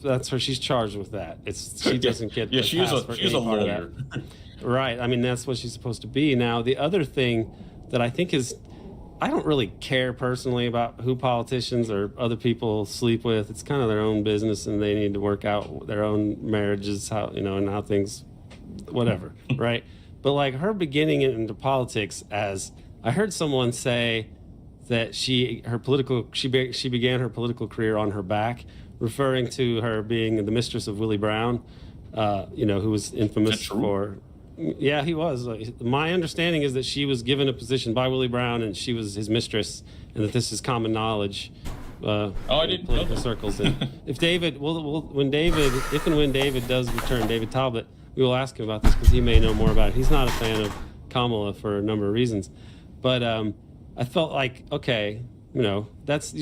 That's her. She's charged with that. She doesn't get Yeah, the she is pass for she's any a part of lawyer. that. Right. I mean, that's what she's supposed to be. Now, the other thing that I think is, I don't really care personally about who politicians or other people sleep with. It's kind of their own business, and they need to work out their own marriages, how and how things, whatever, right? But like her beginning into politics, as I heard someone say that she began her political career on her back, referring to her being the mistress of Willie Brown, who was infamous Is that true? for. Yeah, he was. My understanding is that she was given a position by Willie Brown, and she was his mistress, and that this is common knowledge. I In didn't know political that. circles. And if David, if and when David does return, David Talbot, we will ask him about this because he may know more about it. He's not a fan of Kamala for a number of reasons, but I felt like, okay, you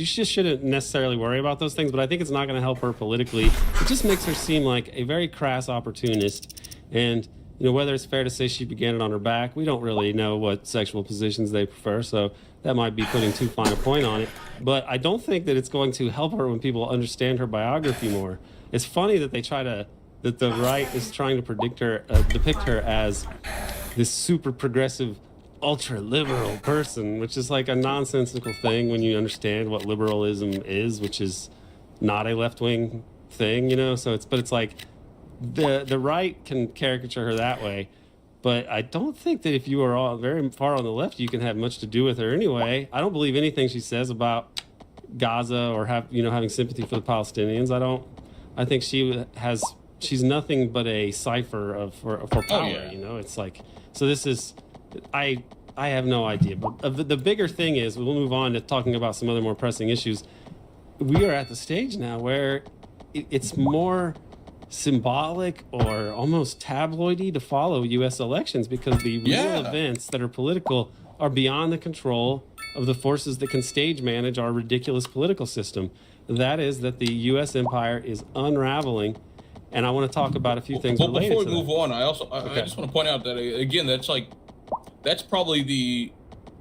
just shouldn't necessarily worry about those things. But I think it's not going to help her politically. It just makes her seem like a very crass opportunist, and whether it's fair to say she began it on her back, we don't really know what sexual positions they prefer, so that might be putting too fine a point on it. But I don't think that it's going to help her when people understand her biography more. It's funny that that the right is trying to depict her as this super progressive, ultra liberal person, which is like a nonsensical thing when you understand what liberalism is, which is not a left wing thing, So it's like, the right can caricature her that way, but I don't think that if you are all very far on the left, you can have much to do with her anyway. I don't believe anything she says about Gaza or having sympathy for the Palestinians. I think she's nothing but a cipher for power. yeah. It's like, so this is, I have no idea. But the bigger thing is, we'll move on to talking about some other more pressing issues. We are at the stage now where it's more symbolic or almost tabloidy to follow U.S. elections because the real Yeah. events that are political are beyond the control of the forces that can stage manage our ridiculous political system. That is that the U.S. empire is unraveling, and I want to talk about a few things But related before to we move that. on, I just want to point out that again, that's probably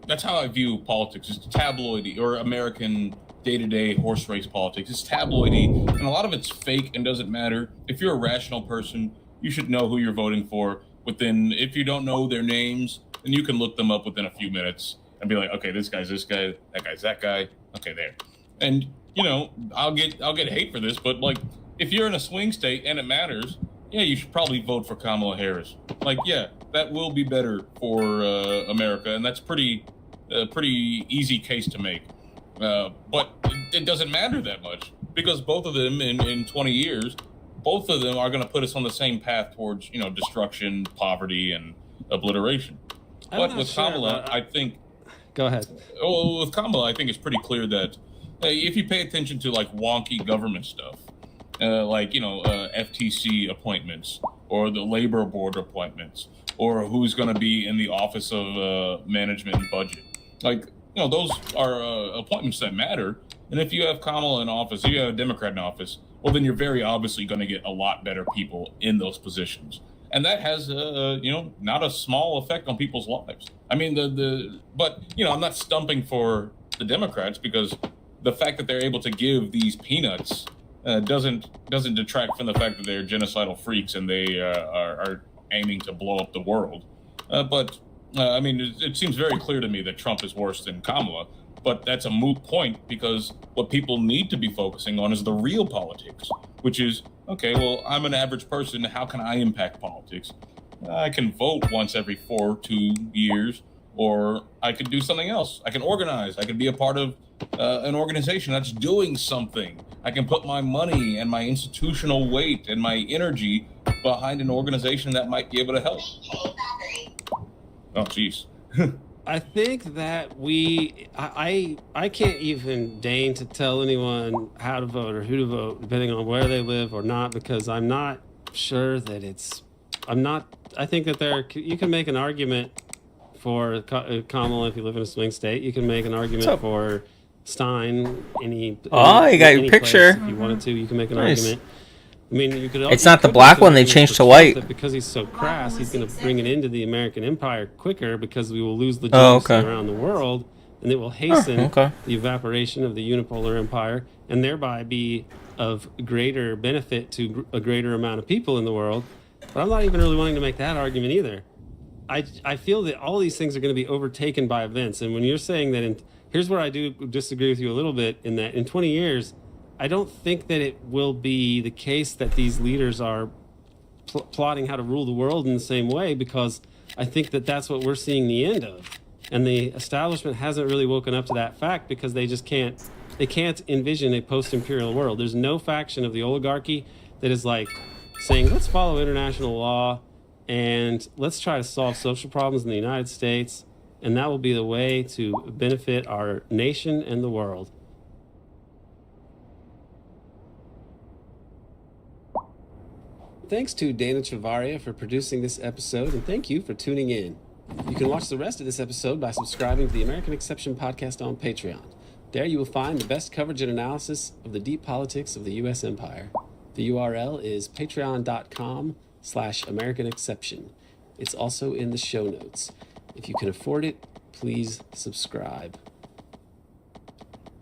that's how I view politics. It's tabloidy or American day-to-day horse race politics. It's tabloidy, and a lot of it's fake and doesn't matter. If you're a rational person, you should know who you're voting for. If you don't know their names, then you can look them up within a few minutes and be like, okay, this guy's this guy, that guy's that guy. Okay, there. And I'll get hate for this, but like, if you're in a swing state and it matters, yeah, you should probably vote for Kamala Harris. Like, yeah, that will be better for America, and that's pretty easy case to make. But it doesn't matter that much because both of them in 20 years, both of them are going to put us on the same path towards, destruction, poverty, and obliteration. I'm But not with sure, Kamala, but- I think, Go ahead. with Kamala, I think it's pretty clear that if you pay attention to like wonky government stuff, FTC appointments or the labor board appointments, or who's going to be in the office of management and budget, those are appointments that matter. And if you have Kamala in office, if you have a Democrat in office, well, then you're very obviously going to get a lot better people in those positions. And that has, not a small effect on people's lives. I mean, but I'm not stumping for the Democrats because the fact that they're able to give these peanuts doesn't detract from the fact that they're genocidal freaks and they are aiming to blow up the world. It seems very clear to me that Trump is worse than Kamala, but that's a moot point because what people need to be focusing on is the real politics, which is, okay, well, I'm an average person. How can I impact politics? I can vote once every 2 years, or I could do something else. I can organize. I can be a part of an organization that's doing something. I can put my money and my institutional weight and my energy behind an organization that might be able to help. Oh, jeez. I think that I can't even deign to tell anyone how to vote or who to vote, depending on where they live or not, because I'm not sure that I think that you can make an argument for Kamala if you live in a swing state. You can make an argument So- for Stein, any. Oh, you got your any picture. place, if you wanted to, you can make an Nice. argument. I mean, you could. It's you not the could black make an one, they argument changed for to Trump white. that because he's so crass, he's going to bring it into the American empire quicker because we will lose Oh, legitimacy okay. around the world, and it will hasten okay. the evaporation of the unipolar empire, and thereby be of greater benefit to a greater amount of people in the world. But I'm not even really wanting to make that argument either. I feel that all these things are going to be overtaken by events, and when you're saying that, here's where I do disagree with you a little bit, in that in 20 years, I don't think that it will be the case that these leaders are plotting how to rule the world in the same way, because I think that that's what we're seeing the end of, and the establishment hasn't really woken up to that fact because they just can't envision a post-imperial world. There's no faction of the oligarchy that is like saying, let's follow international law and let's try to solve social problems in the United States, and that will be the way to benefit our nation and the world. Thanks to Dana Travaria for producing this episode, and thank you for tuning in. You can watch the rest of this episode by subscribing to the American Exception podcast on Patreon. There you will find the best coverage and analysis of the deep politics of the U.S. empire. The URL is patreon.com/American Exception. It's also in the show notes. If you can afford it, please subscribe.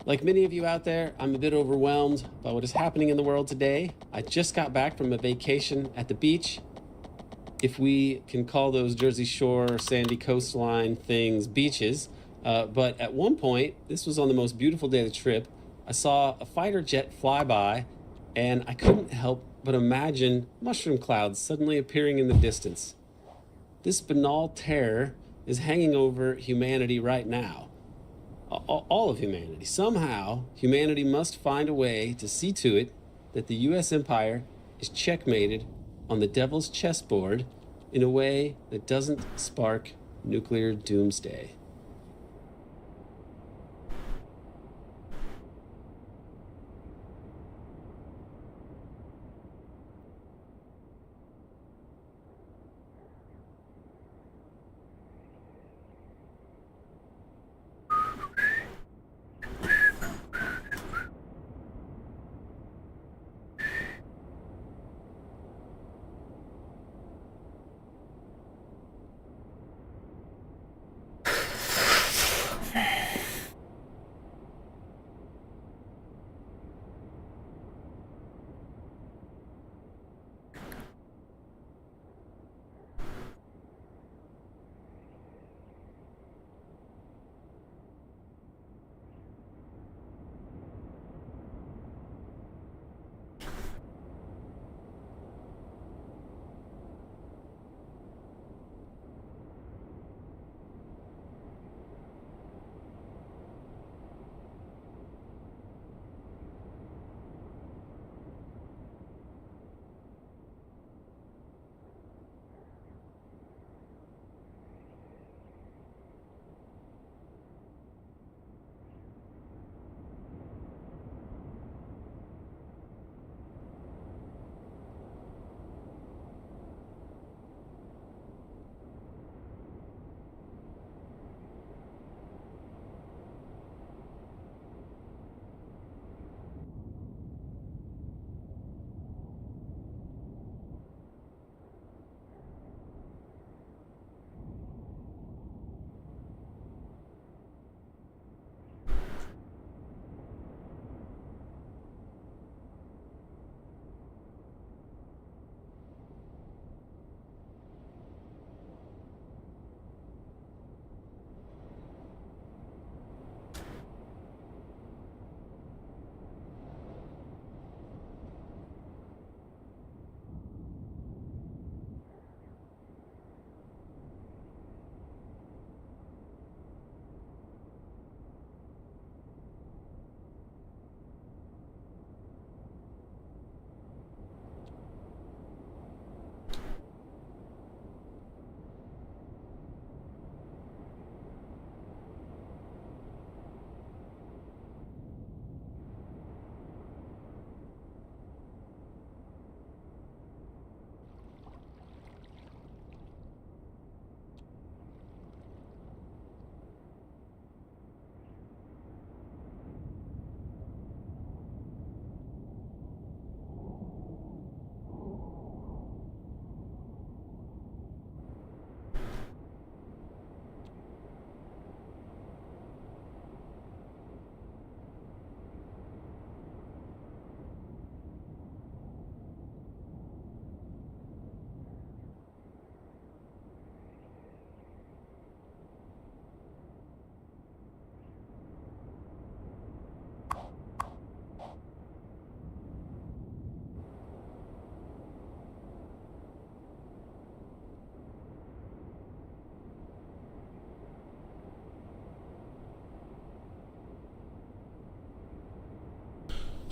Like many of you out there, I'm a bit overwhelmed by what is happening in the world today. I just got back from a vacation at the beach. If we can call those Jersey Shore, sandy coastline things beaches. But at one point, this was on the most beautiful day of the trip, I saw a fighter jet fly by, and I couldn't help but imagine mushroom clouds suddenly appearing in the distance. This banal terror is hanging over humanity right now. All of humanity. Somehow, humanity must find a way to see to it that the U.S. empire is checkmated on the devil's chessboard in a way that doesn't spark nuclear doomsday.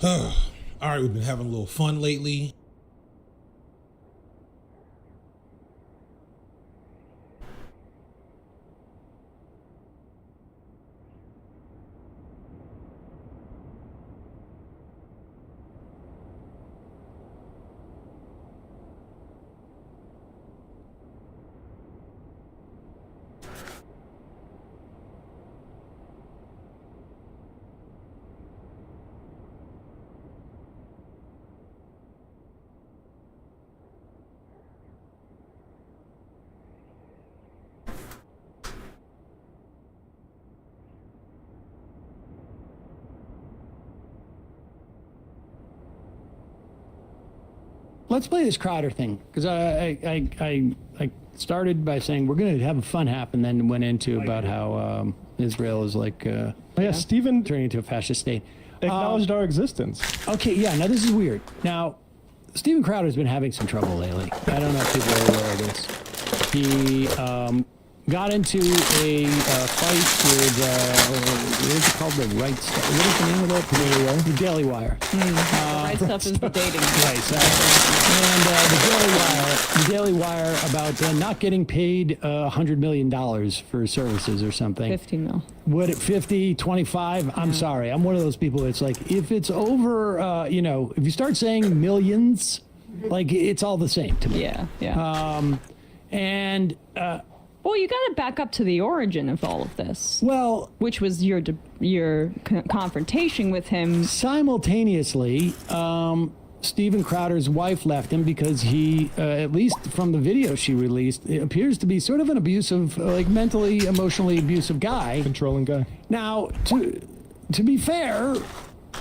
All right, we've been having a little fun lately. Let's play this Crowder thing, because I started by saying we're going to have a fun happen, then went into about how Israel is like Stephen turning into a fascist state. acknowledged our existence. Okay, yeah, now this is weird. Now, Steven Crowder's been having some trouble lately. I don't know if people are aware of this. He got into a fight with, what is it called? The Right Stuff. What is the name of it? The Daily Wire. Right Stuff is the dating. Right, and the Daily Wire about not getting paid $100 million for services or something. 15 mil. What, at 50, 25? I'm sorry. I'm one of those people that's like, if it's over, if you start saying millions, like, it's all the same to me. Yeah, yeah. Well, you got to back up to the origin of all of this. Well, which was your confrontation with him. Simultaneously, Steven Crowder's wife left him because he, at least from the video she released, it appears to be sort of an abusive, like mentally, emotionally abusive guy. Controlling guy. Now, to be fair,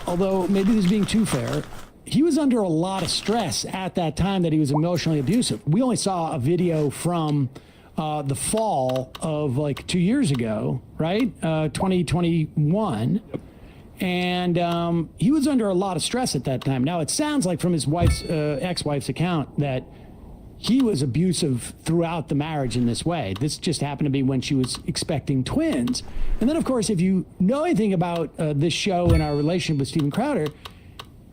although maybe this is being too fair, he was under a lot of stress at that time that he was emotionally abusive. We only saw a video from the fall of like 2 years ago, right? 2021. And he was under a lot of stress at that time. Now, it sounds like from his wife's ex-wife's account that he was abusive throughout the marriage in this way. This just happened to be when she was expecting twins. And then, of course, if you know anything about this show and our relationship with Steven Crowder,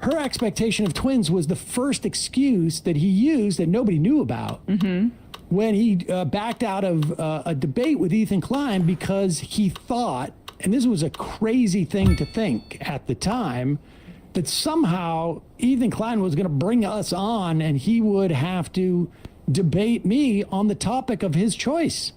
her expectation of twins was the first excuse that he used that nobody knew about. Mm-hmm. When he backed out of a debate with Ethan Klein because he thought, and this was a crazy thing to think at the time, that somehow Ethan Klein was going to bring us on and he would have to debate me on the topic of his choice.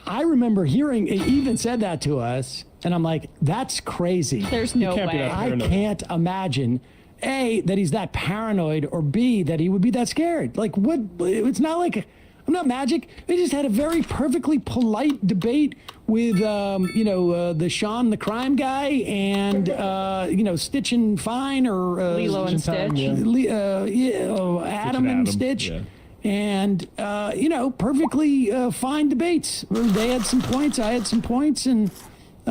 I remember hearing, he even said that to us, and I'm like, that's crazy. There's no way. I can't imagine, A, that he's that paranoid, or B, that he would be that scared. Like, what? It's not like, I'm not magic. They just had a very perfectly polite debate with, the Sean the crime guy and, Stitch and Fine, or Lilo and Stitch. Adam and Stitch. Yeah. And, perfectly fine debates. They had some points, I had some points, and, it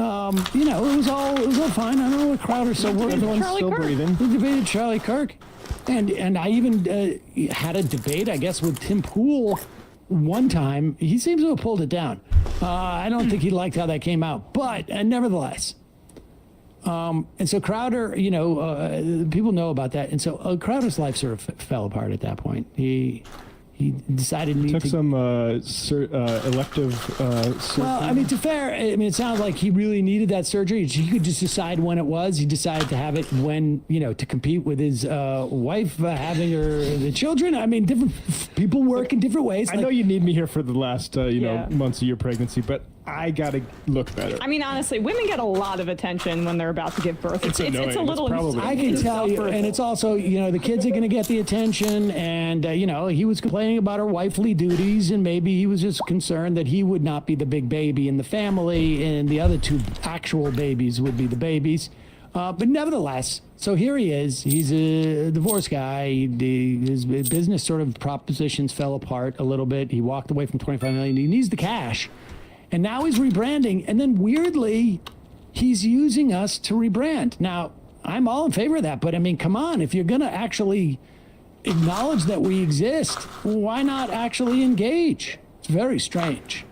was all fine. I don't know what Crowder's so worried. Everyone's still breathing. We debated Charlie Kirk. And I even had a debate, I guess, with Tim Pool one time. He seems to have pulled it down. I don't think he liked how that came out. But nevertheless. And so Crowder, people know about that. And so Crowder's life sort of fell apart at that point. He decided to took some elective surgery. Well, I mean, to fair, it sounds like he really needed that surgery. He could just decide when it was. He decided to have it when, to compete with his wife having the children. I mean, different people work in different ways. I know you need me here for the last, months of your pregnancy, but I gotta look better. I mean, honestly, women get a lot of attention when they're about to give birth. It's a little. I can tell you, and it's also, the kids are going to get the attention, and he was complaining about her wifely duties, and maybe he was just concerned that he would not be the big baby in the family, and the other two actual babies would be the babies. But nevertheless, so here he is. He's a divorced guy. His business sort of propositions fell apart a little bit. He walked away from $25 million. He needs the cash. And now he's rebranding, and then weirdly, he's using us to rebrand. Now, I'm all in favor of that, but I mean, come on, if you're going to actually acknowledge that we exist, why not actually engage? It's very strange.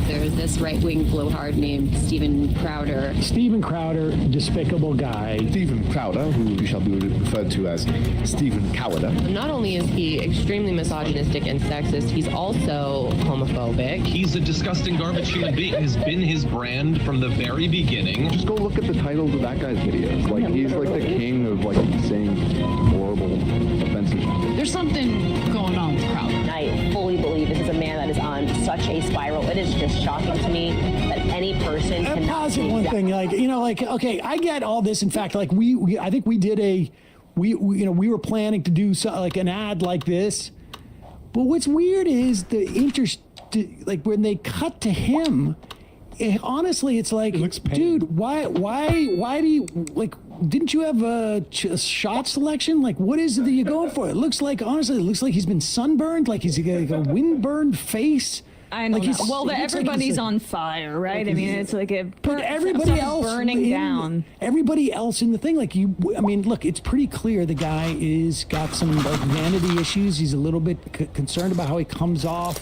There's this this right-wing blowhard named Steven Crowder. Steven Crowder, despicable guy. Steven Crowder, who shall be referred to as Steven Crowder. Not only is he extremely misogynistic and sexist, he's also homophobic. He's a disgusting garbage human being. Has been his brand from the very beginning. Just go look at the titles of that guy's videos. Like, he's like the king of like saying horrible, offensive. There's something going on with Crowder. I fully believe this is a man that is on such a spiral. It is just shocking to me that any person can posit one thing, like, you know, like, okay, I get all this. In fact, like I think we did we were planning to do like an ad like this, but what's weird is like when they cut to him, honestly, it's like, dude, why do you, like, didn't you have a shot selection? Like, what is it that you're going for? It looks like, honestly, it looks like he's been sunburned, like he's got a windburned face. I know. Like Well, everybody's on fire, right? Like I mean, it's like but everybody else burning down. Everybody else in the thing, like I mean, look, it's pretty clear the guy is got some like vanity issues. He's a little bit concerned about how he comes off.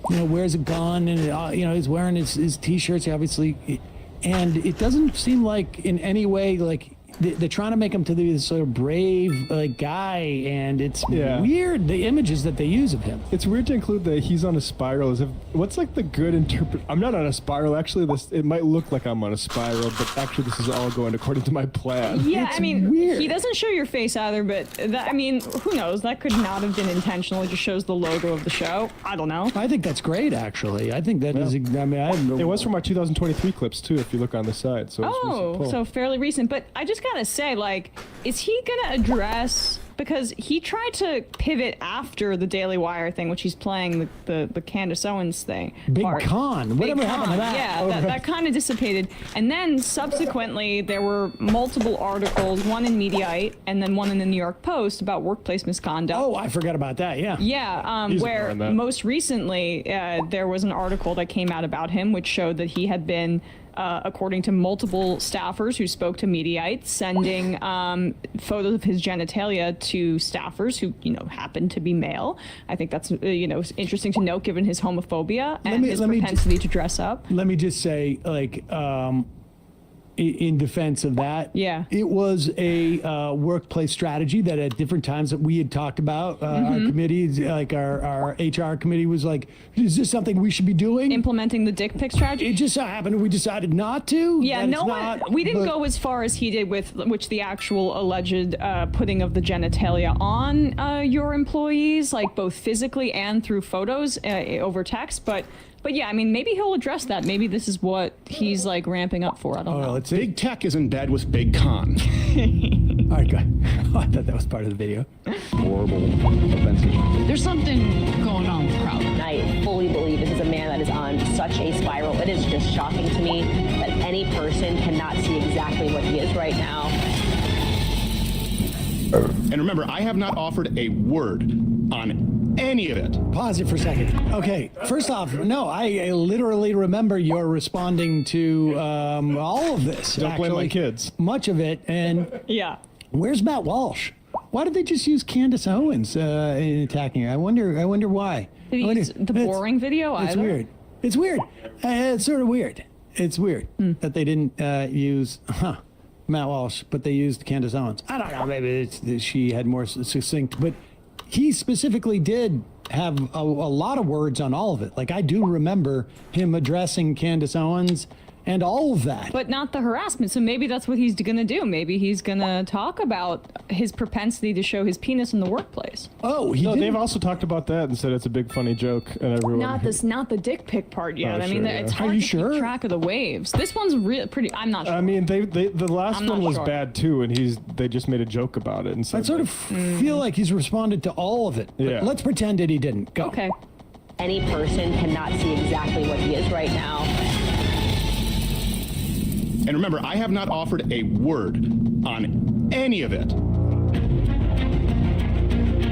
You know, wears a gun and you know, he's wearing his t-shirts, obviously, and it doesn't seem like in any way like they're trying to make him to be this sort of brave like guy, and it's weird the images that they use of him. It's weird to include that he's on a spiral. As if what's like the good I'm not on a spiral. Actually, it might look like I'm on a spiral, but actually this is all going according to my plan. Yeah, It's I mean, weird. he doesn't show your face either, but I mean, who knows? That could not have been intentional. It just shows the logo of the show. I don't know. I think that's great, actually. I think that is. I mean, I have no. It was from our 2023 clips too, if you look on the side. So it's recent pull. So fairly recent. But I just gotta say, like, is he gonna address? Because he tried to pivot after the Daily Wire thing, which he's playing the Candace Owens thing. Big part. con. Whatever Big happened to con. that? Yeah, that kind of dissipated. And then subsequently, there were multiple articles, one in Mediaite and then one in the New York Post about workplace misconduct. Oh, I forgot about that. Yeah. Yeah, where most recently there was an article that came out about him, which showed that he had been, according to multiple staffers who spoke to Mediaite, sending photos of his genitalia to staffers who, you know, happened to be male. I think that's, you know, interesting to note given his homophobia and his propensity to dress up. Let me just say, like, in defense of that, it was a workplace strategy that at different times that we had talked about. Our committee, like our HR committee, was like, "Is this something we should be doing?" Implementing the dick pic strategy. It just so happened we decided not to. Yeah, we didn't go as far as he did with which the actual alleged putting of the genitalia on your employees, like both physically and through photos over text, but yeah, I mean, maybe he'll address that. Maybe this is what he's like ramping up for. I don't know. Big tech is in bed with big con. All right, good. I thought that was part of the video. Horrible, offensive. There's something going on with Crowder. I fully believe this is a man that is on such a spiral. It is just shocking to me that any person cannot see exactly what he is right now. And remember, I have not offered a word on any of it. Pause it for a second. Okay, first off, no, I literally remember you're responding to all of this. Don't blame my kids. Much of it, and yeah. Where's Matt Walsh? Why did they just use Candace Owens in attacking her? I wonder why. Did he use the boring video either? It's weird. It's weird. It's sort of weird. It's weird that they didn't use Matt Walsh, but they used Candace Owens. I don't know. Maybe she had more succinct, but he specifically did have a lot of words on all of it. Like, I do remember him addressing Candace Owens and all of that. But not the harassment. So maybe that's what he's going to do. Maybe he's going to talk about his propensity to show his penis in the workplace. Oh, they've also talked about that and said it's a big funny joke, and everyone. Not the dick pic part yet. Oh, I mean, sure, it's yeah. hard Are you to sure? keep track of the waves. This one's really pretty. I'm not sure. I mean, the last I'm one not was sure. bad too, and they just made a joke about it and said. I sort of feel like he's responded to all of it. But Yeah. let's pretend that he didn't. Go. Okay. Any person cannot see exactly what he is right now. And remember, I have not offered a word on any of it.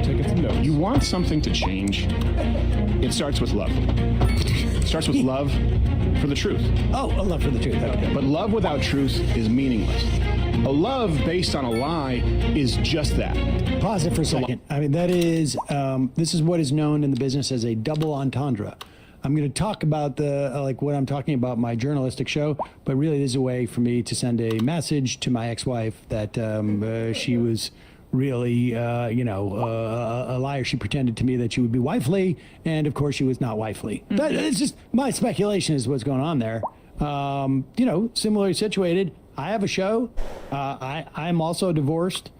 Taking some notes. You want something to change? It starts with love. It starts with love for the truth. Oh, a love for the truth. Okay. But love without truth is meaningless. A love based on a lie is just that. Pause it for a second. I mean, that is, this is what is known in the business as a double entendre. I'm going to talk about the like what I'm talking about my journalistic show, but really this is a way for me to send a message to my ex-wife that she was really, a liar. She pretended to me that she would be wifely, and of course she was not wifely. That, it's just my speculation is what's going on there. Similarly situated. I have a show. I'm also divorced.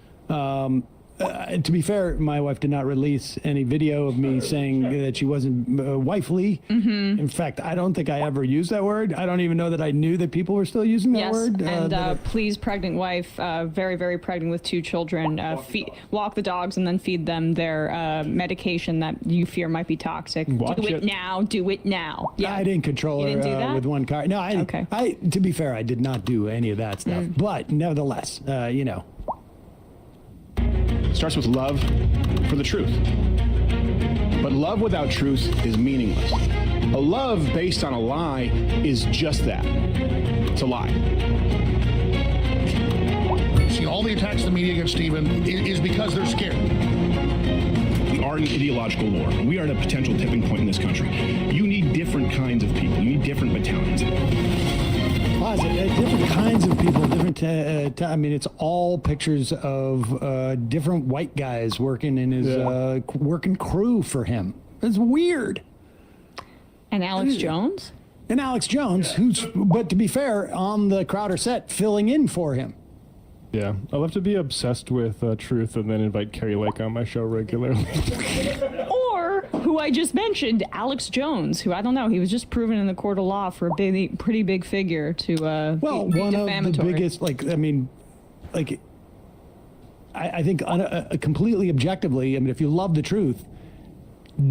To be fair, my wife did not release any video of me saying that she wasn't wifely. In fact, I don't think I ever used that word. I don't even know that I knew that people were still using that word. And please, pregnant wife, very, very pregnant with 2 children, walk the dogs and then feed them their medication that you fear might be toxic. Watch do it it. now. Do it now. Yeah. I didn't control her didn't do that? with one car. No, Okay. To be fair, I did not do any of that stuff. But nevertheless, Starts with love for the truth. But love without truth is meaningless. A love based on a lie is just that. It's a lie. See, all the attacks of the media against Stephen is because they're scared. We are in an ideological war. We are at a potential tipping point in this country. You need different kinds of people. You need different battalions. Different kinds of people, different. It's all pictures of different white guys working in his working crew for him. It's weird. And Alex Jones? And Alex Jones, but to be fair, on the Crowder set, filling in for him. Yeah, I love to be obsessed with truth and then invite Carrie Lake on my show regularly. Or, who I just mentioned, Alex Jones, who, I don't know, he was just proven in the court of law for a pretty big figure to be one defamatory. of the biggest, I think completely objectively, if you love the truth,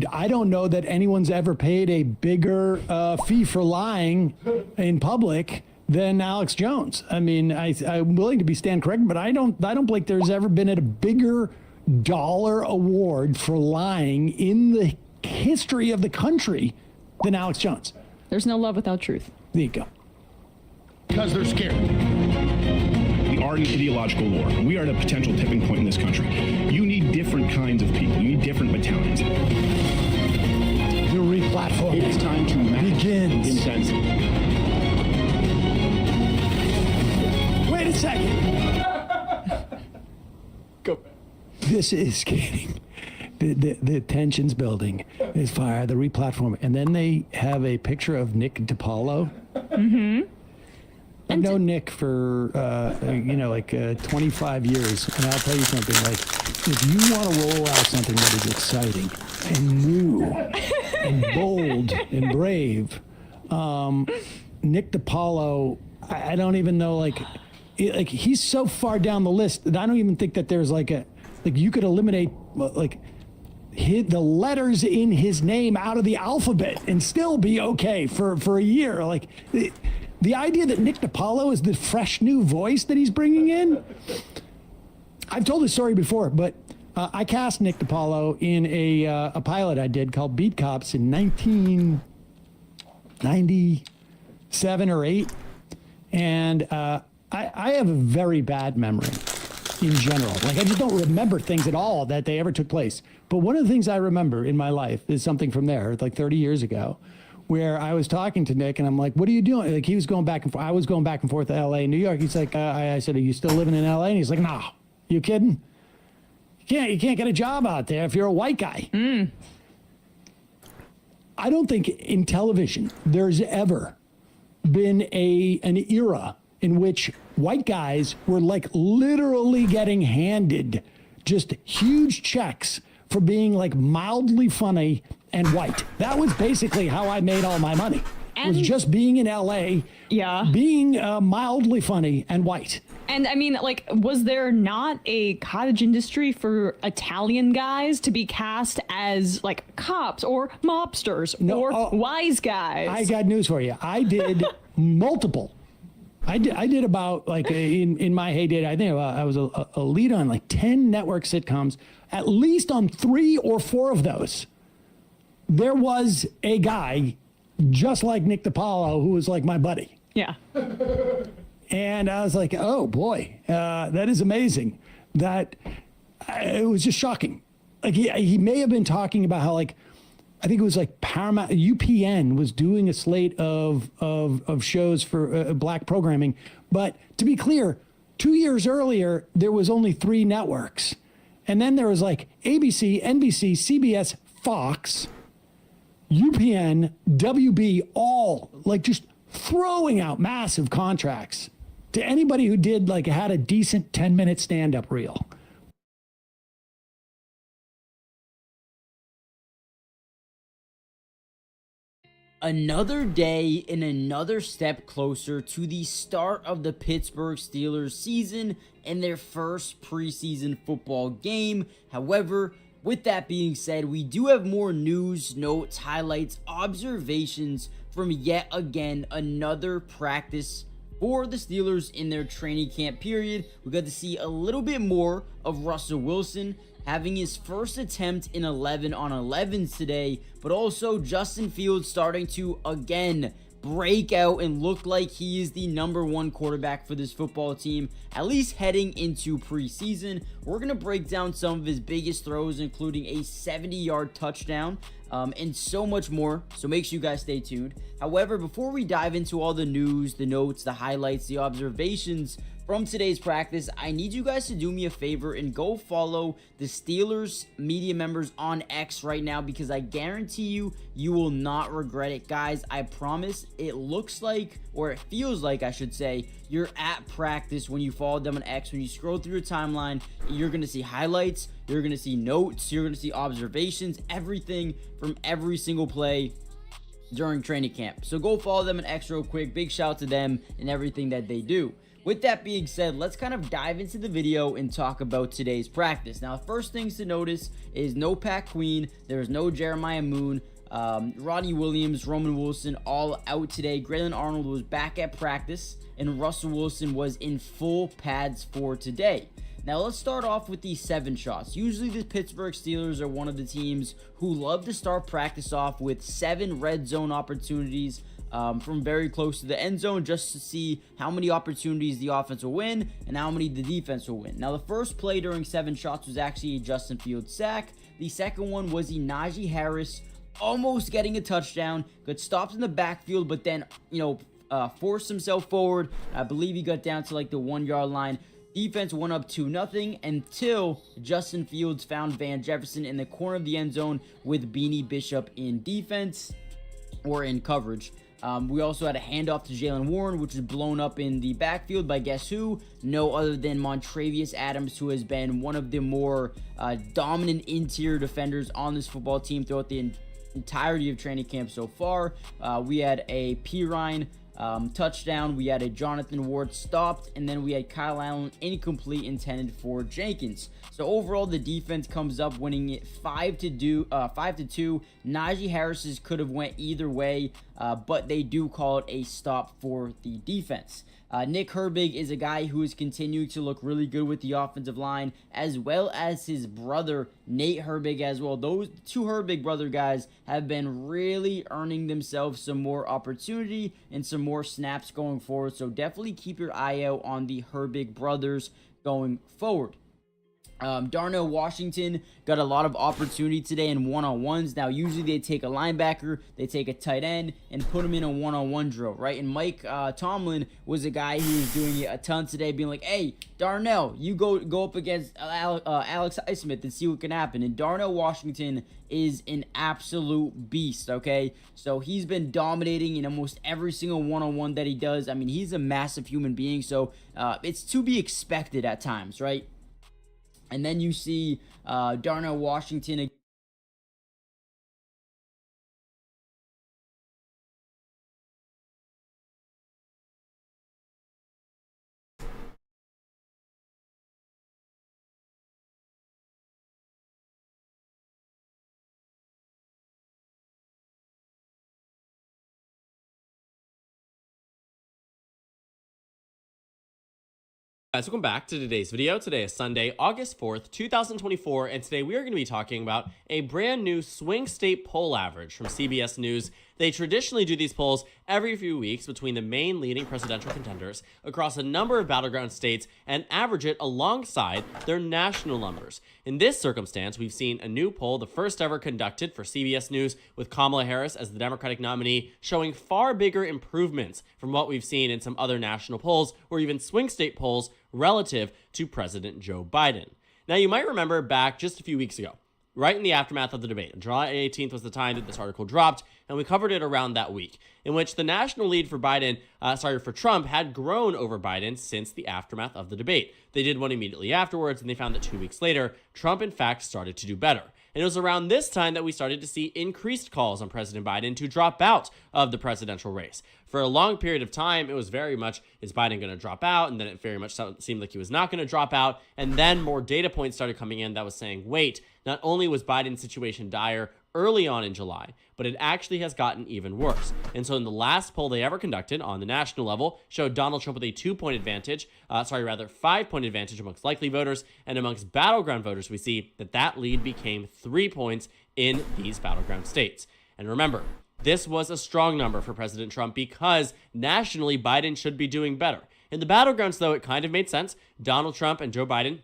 I don't know that anyone's ever paid a bigger fee for lying in public than Alex Jones. I'm willing to be stand corrected, but I don't believe there's ever been a bigger dollar award for lying in the history of the country than Alex Jones. There's no love without truth. There you go. Because they're scared. We are in an ideological war. We are at a potential tipping point in this country. You need different kinds of people. You need different battalions. The re-platforming. It is time to begins. Insensitive. Wait a second. Go. This is getting the tension's building. Is fire the re-platform, and then they have a picture of Nick DiPaolo. I've known Nick for 25 years, and I'll tell you something. Like, if you want to roll out something that is exciting and new and bold and brave, Nick DiPaolo, I don't even know. He's so far down the list that I don't even think that there's you could eliminate the letters in his name out of the alphabet and still be okay for a year. The idea that Nick DiPaolo is the fresh new voice that he's bringing in. I've told this story before, but I cast Nick DiPaolo in a pilot I did called Beat Cops in 1997 or 8. And I have a very bad memory in general. I just don't remember things at all that they ever took place. But one of the things I remember in my life is something from there, 30 years ago, where I was talking to Nick and I'm like, what are you doing? He was going back and forth. I was going back and forth to LA, New York. He's like, I said, are you still living in LA? And he's like, no, you kidding? You can't get a job out there if you're a white guy. I don't think in television there's ever been an era in which white guys were literally getting handed just huge checks for being mildly funny and white. That was basically how I made all my money. Was just being in LA, being mildly funny and white. And was there not a cottage industry for Italian guys to be cast as cops or mobsters or wise guys? I got news for you. I did multiple. I did about in my heyday. I think I was a lead on 10 network sitcoms. At least on 3 or 4 of those, there was a guy just like Nick DiPaolo who was my buddy. Yeah. And I was like, oh boy, that is amazing. That it was just shocking. He may have been talking about how I think it was like Paramount, UPN was doing a slate of shows for black programming. But to be clear, 2 years earlier, there was only 3 networks. And then there was like ABC, NBC, CBS, Fox, UPN, WB, all like just throwing out massive contracts to anybody who did like had a decent 10-minute stand-up reel. Another day and another step closer to the start of the Pittsburgh Steelers season and their first preseason football game. However, with that being said, we do have more news, notes, highlights, observations from yet again another practice for the Steelers in their training camp period. We got to see a little bit more of Russell Wilson having his first attempt in 11 on 11s today, but also Justin Fields starting to again break out and look like he is the #1 quarterback for this football team, at least heading into preseason. We're going to break down some of his biggest throws, including a 70-yard touchdown, and so much more, so make sure you guys stay tuned. However, before we dive into all the news, the notes, the highlights, the observations from today's practice, I need you guys to do me a favor and go follow the Steelers media members on X right now, because I guarantee you, you will not regret it. Guys, I promise. It looks like, or it feels like, I should say, you're at practice when you follow them on X. When you scroll through your timeline, you're going to see highlights, you're going to see notes, you're going to see observations, everything from every single play during training camp. So go follow them on X real quick. Big shout out to them and everything that they do. With that being said, let's kind of dive into the video and talk about today's practice. Now, first things to notice is no Pat Queen. There's no Jeremiah Moon. Rodney Williams, Roman Wilson, all out today. Grayland Arnold was back at practice, and Russell Wilson was in full pads for today. Now, let's start off with these 7 shots. Usually, the Pittsburgh Steelers are one of the teams who love to start practice off with 7 red zone opportunities from very close to the end zone, just to see how many opportunities the offense will win and how many the defense will win. Now, the first play during 7 shots was actually a Justin Fields sack. The second one was the Najee Harris almost getting a touchdown, got stopped in the backfield, but then, forced himself forward. I believe he got down to like the 1-yard line. Defense went up 2-0 until Justin Fields found Van Jefferson in the corner of the end zone with Beanie Bishop in defense, or in coverage. We also had a handoff to Jaylen Warren, which was blown up in the backfield by guess who? No other than Montravius Adams, who has been one of the more dominant interior defenders on this football team throughout the entirety of training camp so far. We had a Pirine touchdown, we had a Jonathan Ward stopped, and then we had Kyle Allen incomplete intended for Jenkins. So overall, the defense comes up winning it 5-2. Najee Harris's could have went either way, but they do call it a stop for the defense. Nick Herbig is a guy who is continuing to look really good with the offensive line, as well as his brother, Nate Herbig, as well. Those 2 Herbig brother guys have been really earning themselves some more opportunity and some more snaps going forward. So definitely keep your eye out on the Herbig brothers going forward. Darnell Washington got a lot of opportunity today in one-on-ones. Now, usually they take a linebacker, they take a tight end, and put him in a one-on-one drill, right? And Mike Tomlin was a guy who was doing it a ton today, being like, hey, Darnell, you go up against Alex Highsmith and see what can happen. And Darnell Washington is an absolute beast, okay? So he's been dominating in almost every single one-on-one that he does. I mean, he's a massive human being, so it's to be expected at times, right? And then you see Darnell Washington. Guys, welcome back to today's video. Today is Sunday, August 4th, 2024, and today we are going to be talking about a brand new swing state poll average from CBS News They traditionally do these polls every few weeks between the main leading presidential contenders across a number of battleground states and average it alongside their national numbers. In this circumstance, we've seen a new poll, the first ever conducted for CBS News, with Kamala Harris as the Democratic nominee, showing far bigger improvements from what we've seen in some other national polls or even swing state polls relative to President Joe Biden. Now, you might remember back just a few weeks ago, right in the aftermath of the debate. July 18th was the time that this article dropped, and we covered it around that week, in which the national lead for for Trump had grown over Biden since the aftermath of the debate. They did one immediately afterwards, and they found that 2 weeks later, Trump in fact started to do better. And it was around this time that we started to see increased calls on President Biden to drop out of the presidential race. For a long period of time, it was very much, is Biden going to drop out? And then it very much seemed like he was not going to drop out. And then more data points started coming in that was saying, wait, not only was Biden's situation dire early on in July, but it actually has gotten even worse. And so in the last poll they ever conducted on the national level showed Donald Trump with a 5-point advantage amongst likely voters, and amongst battleground voters, we see that lead became 3 points in these battleground states. And remember, this was a strong number for President Trump because nationally Biden should be doing better. In the battlegrounds, though, it kind of made sense. Donald Trump and Joe Biden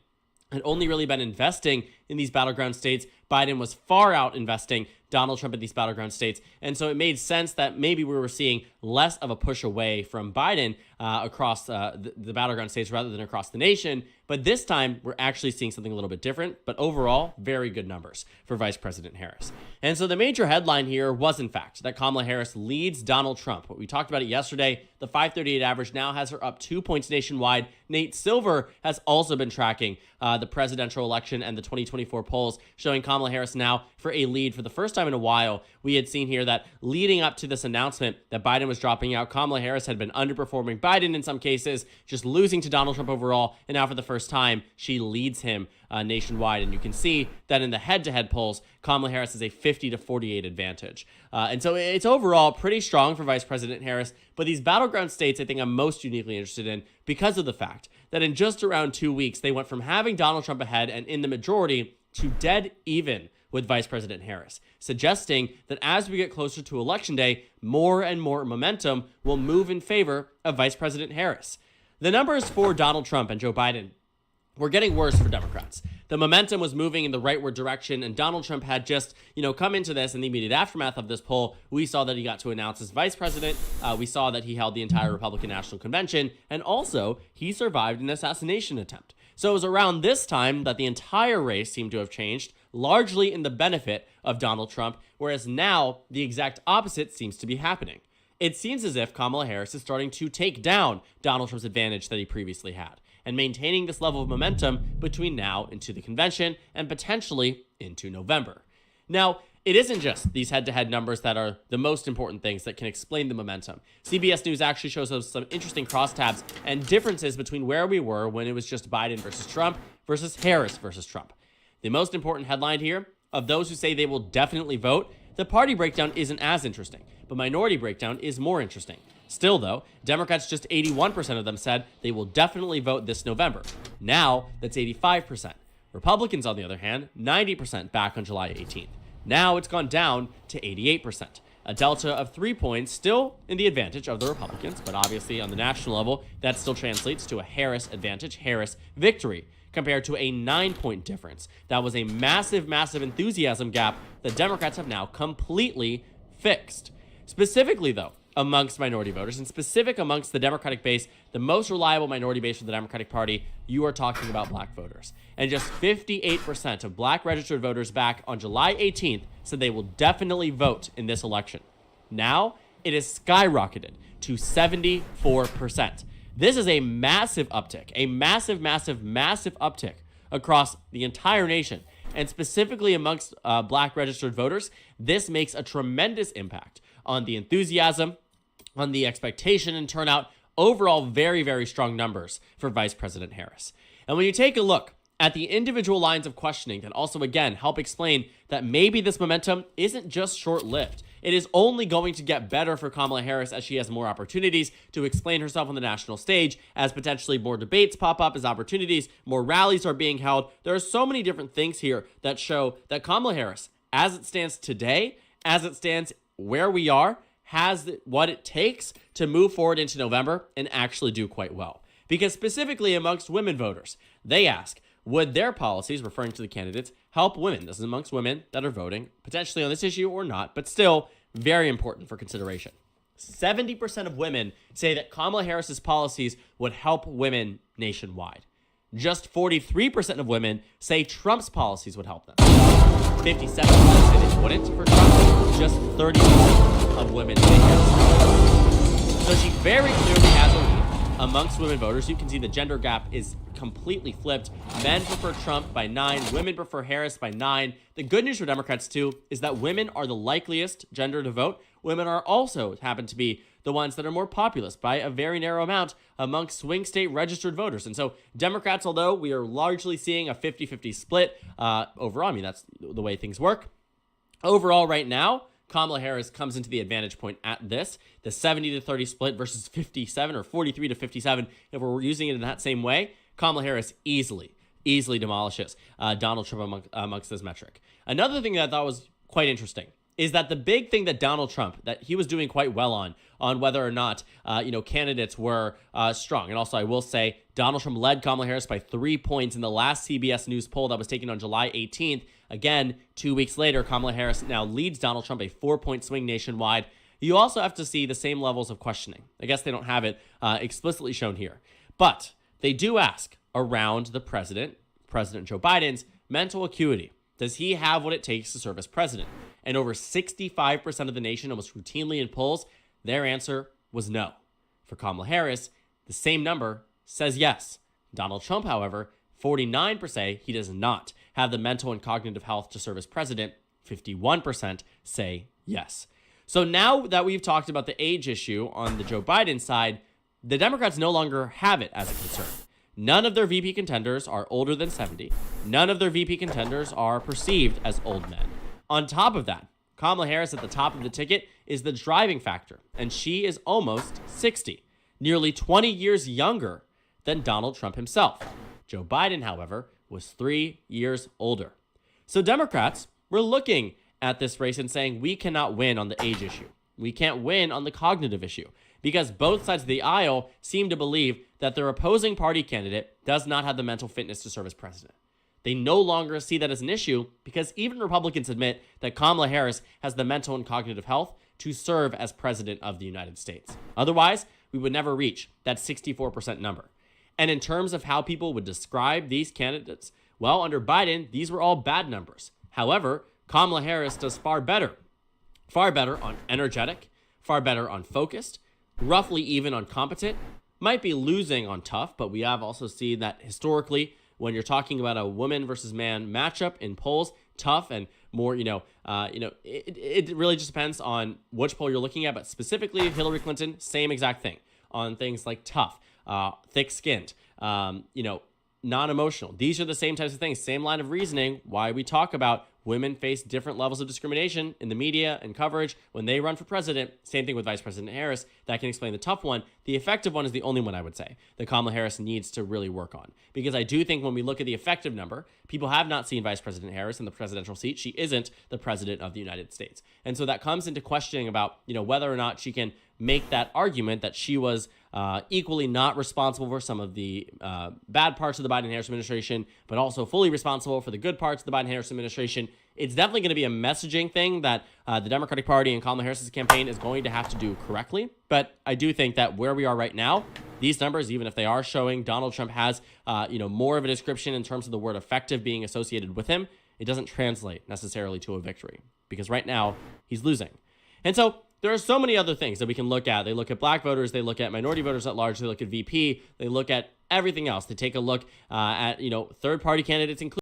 had only really been investing in these battleground states. Biden was far out investing Donald Trump in these battleground states. And so it made sense that maybe we were seeing less of a push away from Biden across the battleground states rather than across the nation. But this time, we're actually seeing something a little bit different. But overall, very good numbers for Vice President Harris. And so the major headline here was, in fact, that Kamala Harris leads Donald Trump. We talked about it yesterday. The 538 average now has her up 2 points nationwide. Nate Silver has also been tracking the presidential election and the 2024 polls, showing Kamala Harris now for a lead for the first time in a while. We had seen here that leading up to this announcement that Biden was dropping out, Kamala Harris had been underperforming Biden in some cases, just losing to Donald Trump overall, and now for the first time, she leads him nationwide. And you can see that in the head-to-head polls, Kamala Harris has a 50-48 advantage. And so it's overall pretty strong for Vice President Harris, but these battleground states I think I'm most uniquely interested in because of the fact that in just around 2 weeks, they went from having Donald Trump ahead and in the majority to dead even with Vice President Harris, suggesting that as we get closer to Election Day, more and more momentum will move in favor of Vice President Harris. The numbers for Donald Trump and Joe Biden were getting worse for Democrats. The momentum was moving in the rightward direction, and Donald Trump had just, come into this in the immediate aftermath of this poll. We saw that he got to announce as vice president. We saw that he held the entire Republican National Convention, and also he survived an assassination attempt. So it was around this time that the entire race seemed to have changed, largely in the benefit of Donald Trump, whereas now the exact opposite seems to be happening. It seems as if Kamala Harris is starting to take down Donald Trump's advantage that he previously had, and maintaining this level of momentum between now into the convention and potentially into November. Now, it isn't just these head-to-head numbers that are the most important things that can explain the momentum. CBS News actually shows us some interesting crosstabs and differences between where we were when it was just Biden versus Trump versus Harris versus Trump. The most important headline here, of those who say they will definitely vote, the party breakdown isn't as interesting, but minority breakdown is more interesting. Still, though, Democrats, just 81% of them said they will definitely vote this November. Now, that's 85%. Republicans, on the other hand, 90% back on July 18th. Now it's gone down to 88%. A delta of 3 points, still in the advantage of the Republicans, but obviously on the national level, that still translates to a Harris advantage, Harris victory, compared to a 9-point difference. That was a massive, massive enthusiasm gap that Democrats have now completely fixed. Specifically, though, amongst minority voters, and specific amongst the Democratic base, the most reliable minority base for the Democratic Party, you are talking about black voters. And just 58% of black registered voters back on July 18th said they will definitely vote in this election. Now, it has skyrocketed to 74%. This is a massive uptick, a massive, massive, massive uptick across the entire nation. And specifically amongst black registered voters, this makes a tremendous impact on the enthusiasm, on the expectation and turnout. Overall, very, very strong numbers for Vice President Harris. And when you take a look at the individual lines of questioning that also, again, help explain that maybe this momentum isn't just short-lived. It is only going to get better for Kamala Harris as she has more opportunities to explain herself on the national stage, as potentially more debates pop up, as opportunities, more rallies are being held. There are so many different things here that show that Kamala Harris, as it stands today, as it stands where we are has what it takes to move forward into November and actually do quite well. Because specifically amongst women voters, they ask, would their policies, referring to the candidates, help women? This is amongst women that are voting potentially on this issue or not, but still very important for consideration. 70% of women say that Kamala Harris's policies would help women nationwide. Just 43% of women say Trump's policies would help them. 57% say they wouldn't for Trump. Just 30% of women say yes. So she very clearly has a lead amongst women voters. You can see the gender gap is completely flipped. Men prefer Trump by 9. Women prefer Harris by 9. The good news for Democrats, too, is that women are the likeliest gender to vote. Women are also happen to be the ones that are more populous by a very narrow amount amongst swing state registered voters. And so Democrats, although we are largely seeing a 50-50 split overall, I mean, that's the way things work. Overall, right now, Kamala Harris comes into the advantage point at this, the 70-30 split versus 57 or 43-57. If we're using it in that same way, Kamala Harris easily demolishes Donald Trump amongst this metric. Another thing that I thought was quite interesting is that the big thing that Donald Trump, that he was doing quite well on whether or not, candidates were strong. And also, I will say, Donald Trump led Kamala Harris by 3 points in the last CBS News poll that was taken on July 18th. Again, 2 weeks later, Kamala Harris now leads Donald Trump a 4-point swing nationwide. You also have to see the same levels of questioning. I guess they don't have it explicitly shown here. But they do ask around the President Joe Biden's mental acuity. Does he have what it takes to serve as president? And over 65% of the nation, almost routinely in polls, their answer was no. For Kamala Harris, the same number says yes. Donald Trump, however, 49% say he does not have the mental and cognitive health to serve as president. 51% say yes. So now that we've talked about the age issue on the Joe Biden side, the Democrats no longer have it as a concern. None of their VP contenders are older than 70. None of their VP contenders are perceived as old men. On top of that, Kamala Harris at the top of the ticket is the driving factor, and she is almost 60, nearly 20 years younger than Donald Trump himself. Joe Biden, however, was 3 years older. So Democrats were looking at this race and saying, we cannot win on the age issue. We can't win on the cognitive issue, because both sides of the aisle seem to believe that their opposing party candidate does not have the mental fitness to serve as president. They no longer see that as an issue because even Republicans admit that Kamala Harris has the mental and cognitive health to serve as president of the United States. Otherwise, we would never reach that 64% number. And in terms of how people would describe these candidates, well, under Biden, these were all bad numbers. However, Kamala Harris does far better on energetic, far better on focused, roughly even on competent, might be losing on tough, but we have also seen that historically, when you're talking about a woman versus man matchup in polls, tough and more, it really just depends on which poll you're looking at, but specifically Hillary Clinton, same exact thing on things like tough, thick-skinned, non-emotional. These are the same types of things, same line of reasoning, why we talk about women face different levels of discrimination in the media and coverage when they run for president. Same thing with Vice President Harris. That can explain the tough one. The effective one is the only one I would say that Kamala Harris needs to really work on. Because I do think when we look at the effective number, people have not seen Vice President Harris in the presidential seat. She isn't the president of the United States. And so that comes into questioning about, whether or not she can make that argument that she was equally not responsible for some of the bad parts of the Biden-Harris administration, but also fully responsible for the good parts of the Biden-Harris administration. It's definitely going to be a messaging thing that the Democratic Party and Kamala Harris's campaign is going to have to do correctly. But I do think that where we are right now, these numbers, even if they are showing Donald Trump has, more of a description in terms of the word effective being associated with him, it doesn't translate necessarily to a victory because right now he's losing. And so there are so many other things that we can look at. They look at black voters, they look at minority voters at large, they look at VP, they look at everything else. They take a look at, third-party candidates, including